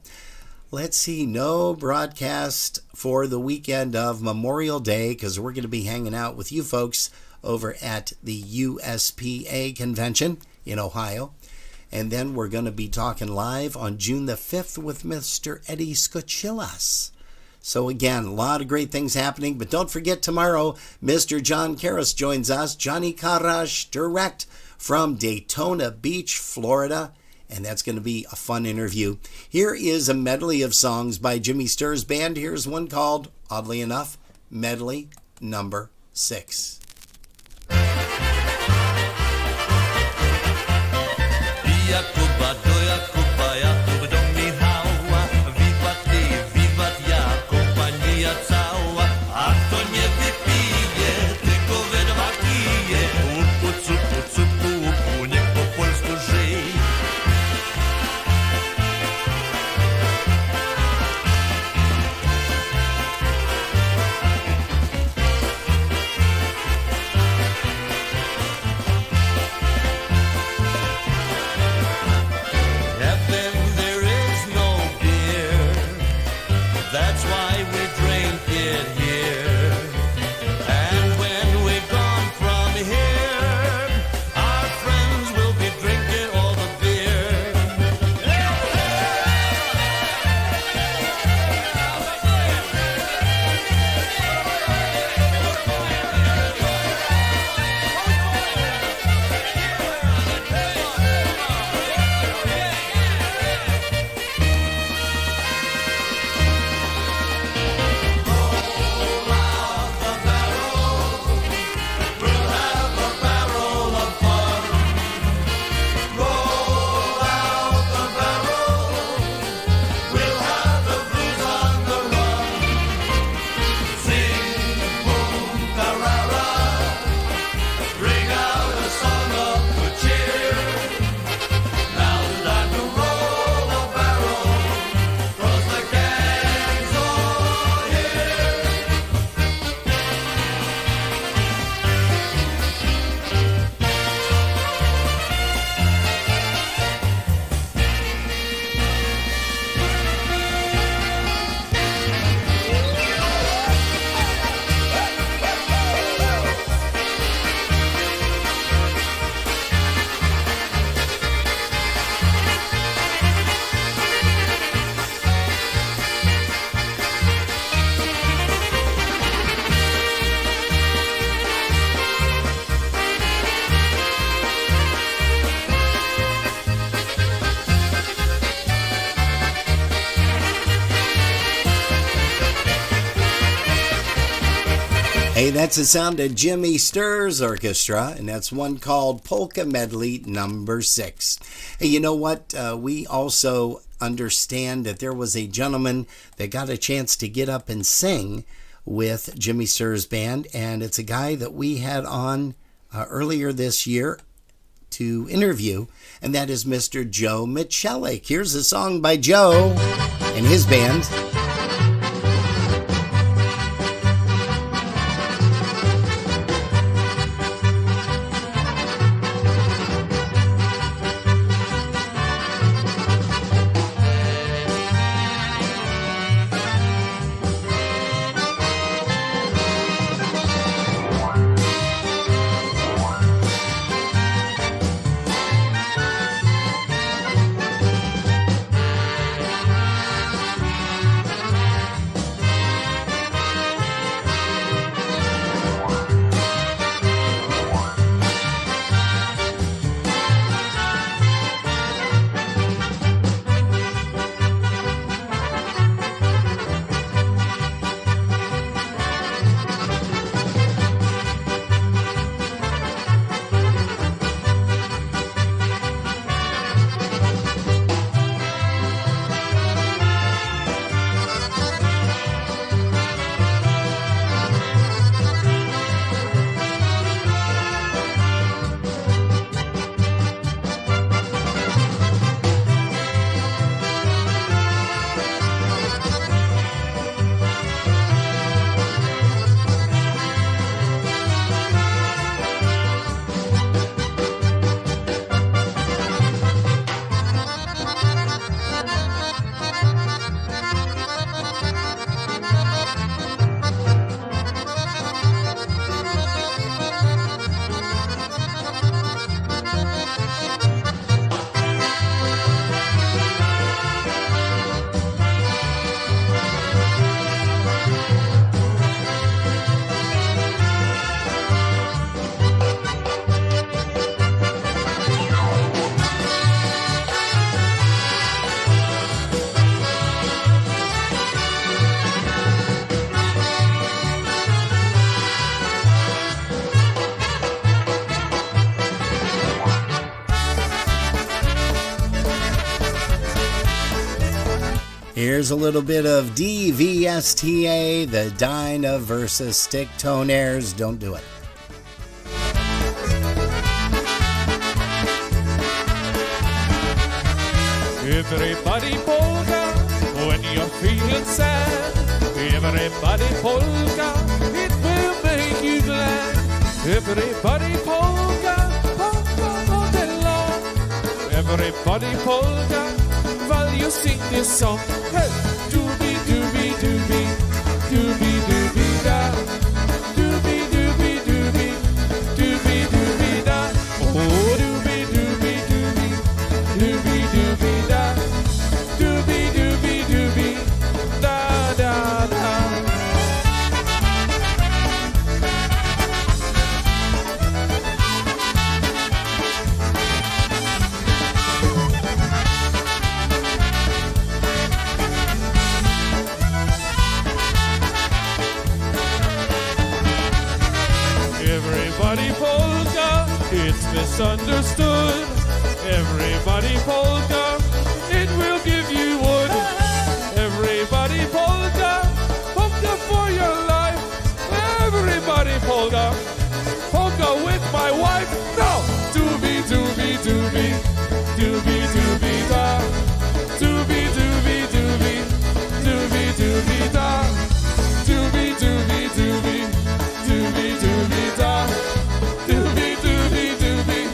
Let's see, no broadcast for the weekend of Memorial Day because we're going to be hanging out with you folks over at the USPA convention in Ohio. And then we're going to be talking live on June the 5th with Mr. Eddie Skochilas. So again, a lot of great things happening. But don't forget tomorrow, Mr. John Karras joins us. Johnny Karras direct from Daytona Beach, Florida. And that's going to be a fun interview. Here is a medley of songs by Jimmy Sturr's band. Here's one called, oddly enough, Medley Number 6. Hey, that's the sound of Jimmy Sturr's orchestra, and that's one called Polka Medley Number 6. Hey, you know what? We also understand that there was a gentleman that got a chance to get up and sing with Jimmy Sturr's band, and it's a guy that we had on earlier this year to interview, and that is Mr. Joe Michelik. Here's a song by Joe and his band. Here's a little bit of DVSTA, the Dyna versus Stick Tone Airs. Don't do it. Everybody polka when you're feeling sad. Everybody polka, it will make you glad. Everybody polka, polka all day long. Everybody polka while you sing this song. Hey, doobie doobie doobie, doobie doobie da, doobie doobie doobie, doobie doobie da. Oh, doobie doobie doobie, doobie doobie da, doobie doobie doobie, da da da. Everybody polka, it's misunderstood. Everybody polka, it will give you wood. Everybody polka, polka for your life. Everybody polka, polka with my wife. No, doobie doobie doobie, doobie doobie da, doobie doobie doobie, doobie doobie da, doobie doobie doobie, doobie doobie da, doobie doobie doobie,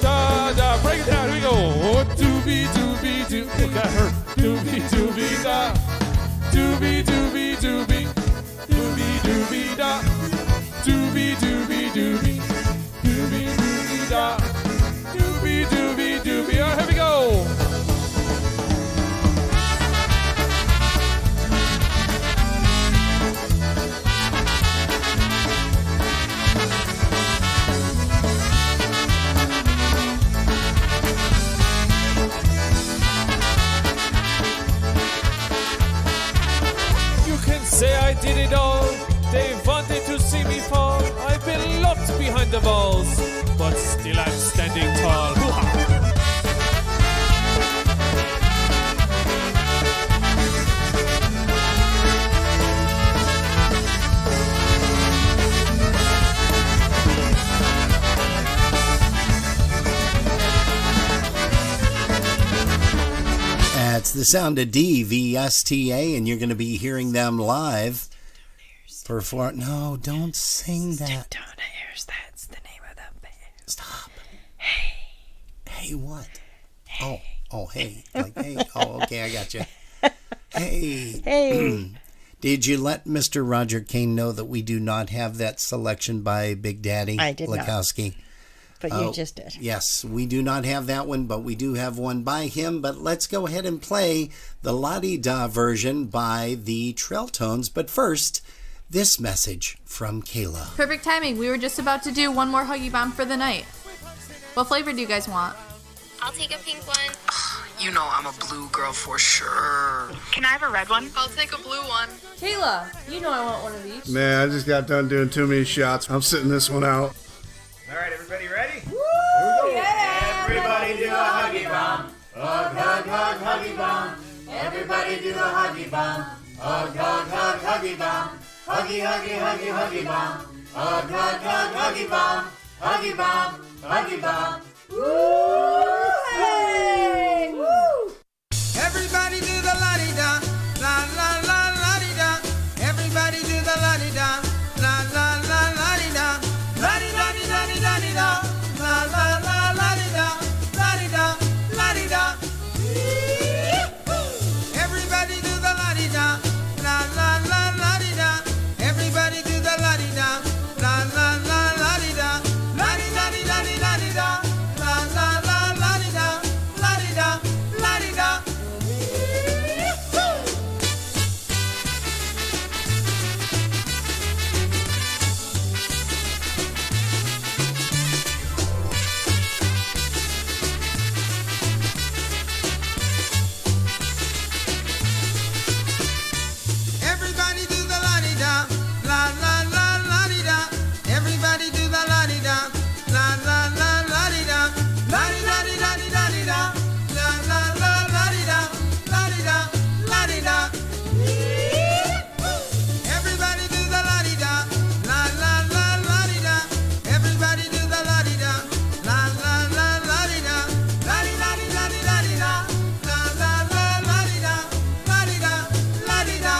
da da. Break it down. Here we go. Oh, doobie doobie doobie. That hurt. Doobie doobie da, doobie doobie doobie, doobie doobie da, doobie doobie doobie, doobie doobie da, doobie doobie doobie. All right, here we go. You can say behind the walls, but still I'm standing tall. Hoo-ha! That's the sound of DVSTA, and you're going to be hearing them live. No, don't sing that. Daytona Airs, that's the name of the band. Stop. Hey. Hey, what? Hey. Oh, hey. Like, hey. Oh, okay, I got you. Hey. Hey. Did you let Mr. Roger Kane know that we do not have that selection by Big Daddy I did Lewandowski? not. But you just did. Yes, we do not have that one, but we do have one by him. But let's go ahead and play the La-Di-Da version by the Trail Tones. But first, this message from Kayla. Perfect timing. We were just about to do one more Huggy Bomb for the night. What flavor do you guys want? I'll take a pink one. You know I'm a blue girl for sure. Can I have a red one? I'll take a blue one. Kayla, you know I want one of each. Man, I just got done doing too many shots. I'm sitting this one out. All right, everybody ready? Woo! Here we go. Yeah! Everybody do a Huggy Bomb. Hug, hug, hug, Huggy Bomb. Everybody do a Huggy Bomb. Hug, hug, hug, Huggy Bomb. Huggy, huggy, huggy, Huggy Bomb. Hug, hug, hug, Huggy Bomb. Huggy Bomb, Huggy Bomb. Woo! Hey! Woo! Everybody do the la-di-da, la la la la-di-da. Everybody do the la-di-da, la la la la-di-da. La-di-da-di-da-di-da-di-da, la la la la-di-da, la-di-da, la-di-da. Everybody do the la-di-da, la la la la-di-da. Everybody do the la-di-da, la la la la-di-da. La-di-da-di-da-di-da-di-da, la la la la-di-da, la-di-da, la-di-da. Everybody do the la-di-da, la la la la-di-da. Everybody do the la-di-da, la la la la-di-da. La-di-da-di-da-di-da-di-da, la la la la-di-da, la-di-da, la-di-da. Everybody do the la-di-da, la la la la-di-da. Everybody do the la-di-da, la la la la-di-da. La-di-da-di-da-di-da-di-da, la la la la-di-da, la-di-da, la-di-da.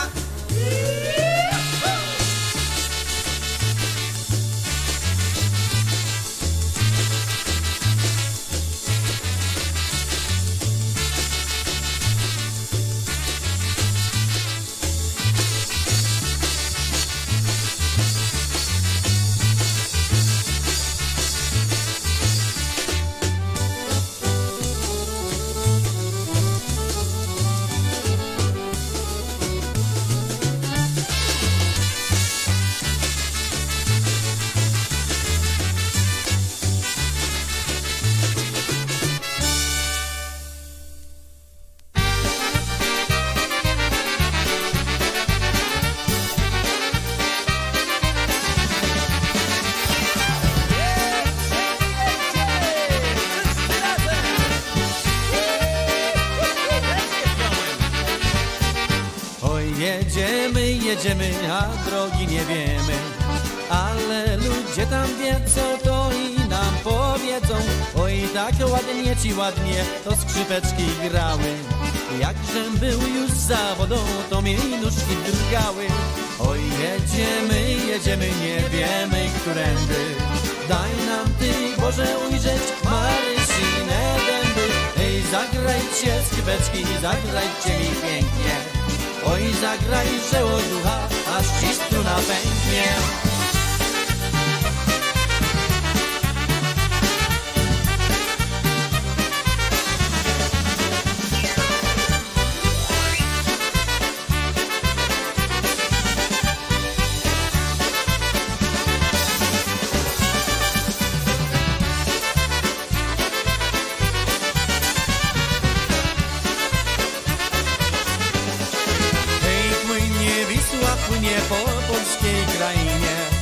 Oj, jedziemy, jedziemy, a drogi nie wiemy. Ale ludzie tam wiedzą, to i nam powiedzą. Oj, tak ładnie ci ładnie to skrzypeczki grały. Jakżem był już za wodą, to mi nóżki drgały. Oj, jedziemy, jedziemy, nie wiemy, którędy. Daj nam Ty, Boże, ujrzeć Marysine dęby. Ej, zagrajcie skrzypeczki, zagrajcie mi pięknie. Oj, zagraj, że o ducha, aż ci struna pęknie. Płynie po polskiej krainie.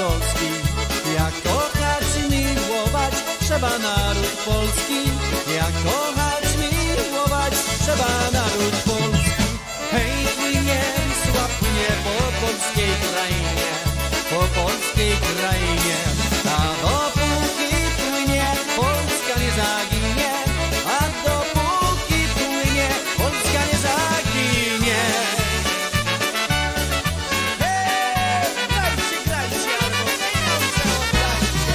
Lewandowski. Jak kochać i miłować trzeba naród polski. Jak kochać, miłować trzeba naród polski. Hej, płynie, Wisła płynie po polskiej krainie, po polskiej krainie. A dopóki płynie, Polska nie zaginie. A dopóki płynie, Polska nie zaginie. Hej, grajcie, grajcie, albo pieniądze oddajcie.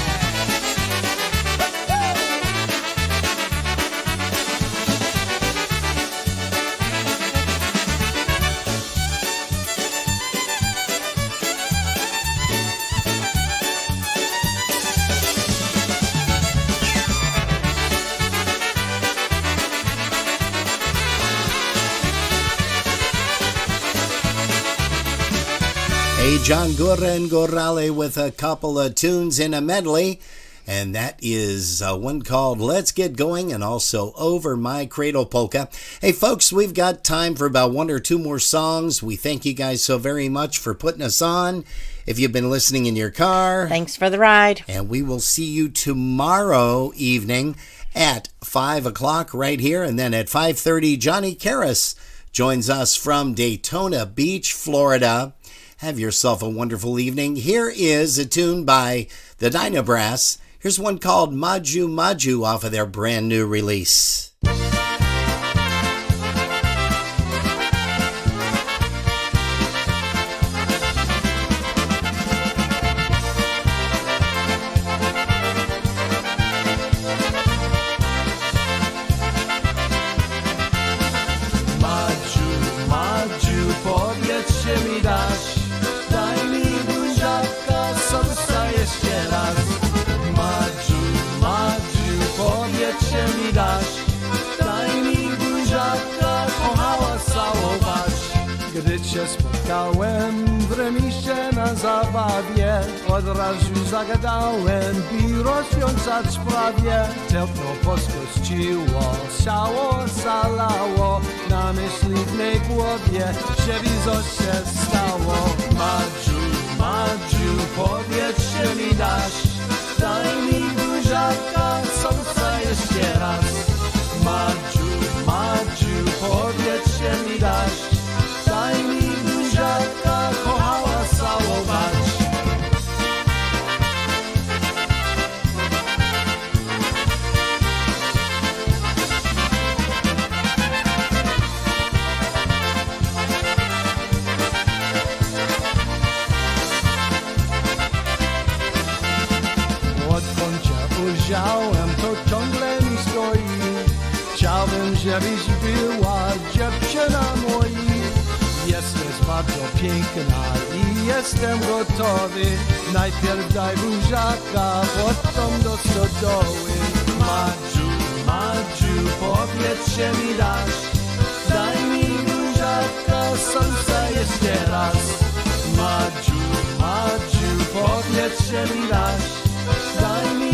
Hey, John Gurren Gorale with a couple of tunes in a medley. And that is one called Let's Get Going and also Over My Cradle Polka. Hey, folks, we've got time for about one or two more songs. We thank you guys so very much for putting us on. If you've been listening in your car, thanks for the ride. And we will see you tomorrow evening at 5 o'clock right here. And then at 5:30, Johnny Karras joins us from Daytona Beach, Florida. Have yourself a wonderful evening. Here is a tune by the Dyna Brass. Here's one called Maju Maju off of their brand new release. Madziu, Madziu, powiedz mi dasz. Daj mi buziaka, serca jeszcze raz. Madziu, Madziu, powiedz mi dasz. Daj mi buziaka, kochała całować. Gdy cię spotkałem w remisie na zabawie, od razu zagadałem, by rozwiązać sprawie. Tętno poskościło, ciało zalało, na myśliwnej głowie, że widzę się stało. Madziu, Madziu, powiedz mi dasz, daj mi buziaka, serca jeszcze raz. Madziu, Madziu, powiedz mi dasz, daj mi buziaka, kochała całować. Odkąd cię ujrzałem, to ciągle mi stoi. Chciałbym, żebyś była dziewczyna moja. Jesteś bardzo piękna i jestem gotowy. Najpierw daj buziaka, potem do stodoły. Madziu, Madziu, powiedz, że mi dasz. Daj mi buziaka, serca jeszcze raz. Madziu, Madziu, powiedz, że mi dasz. Daj mi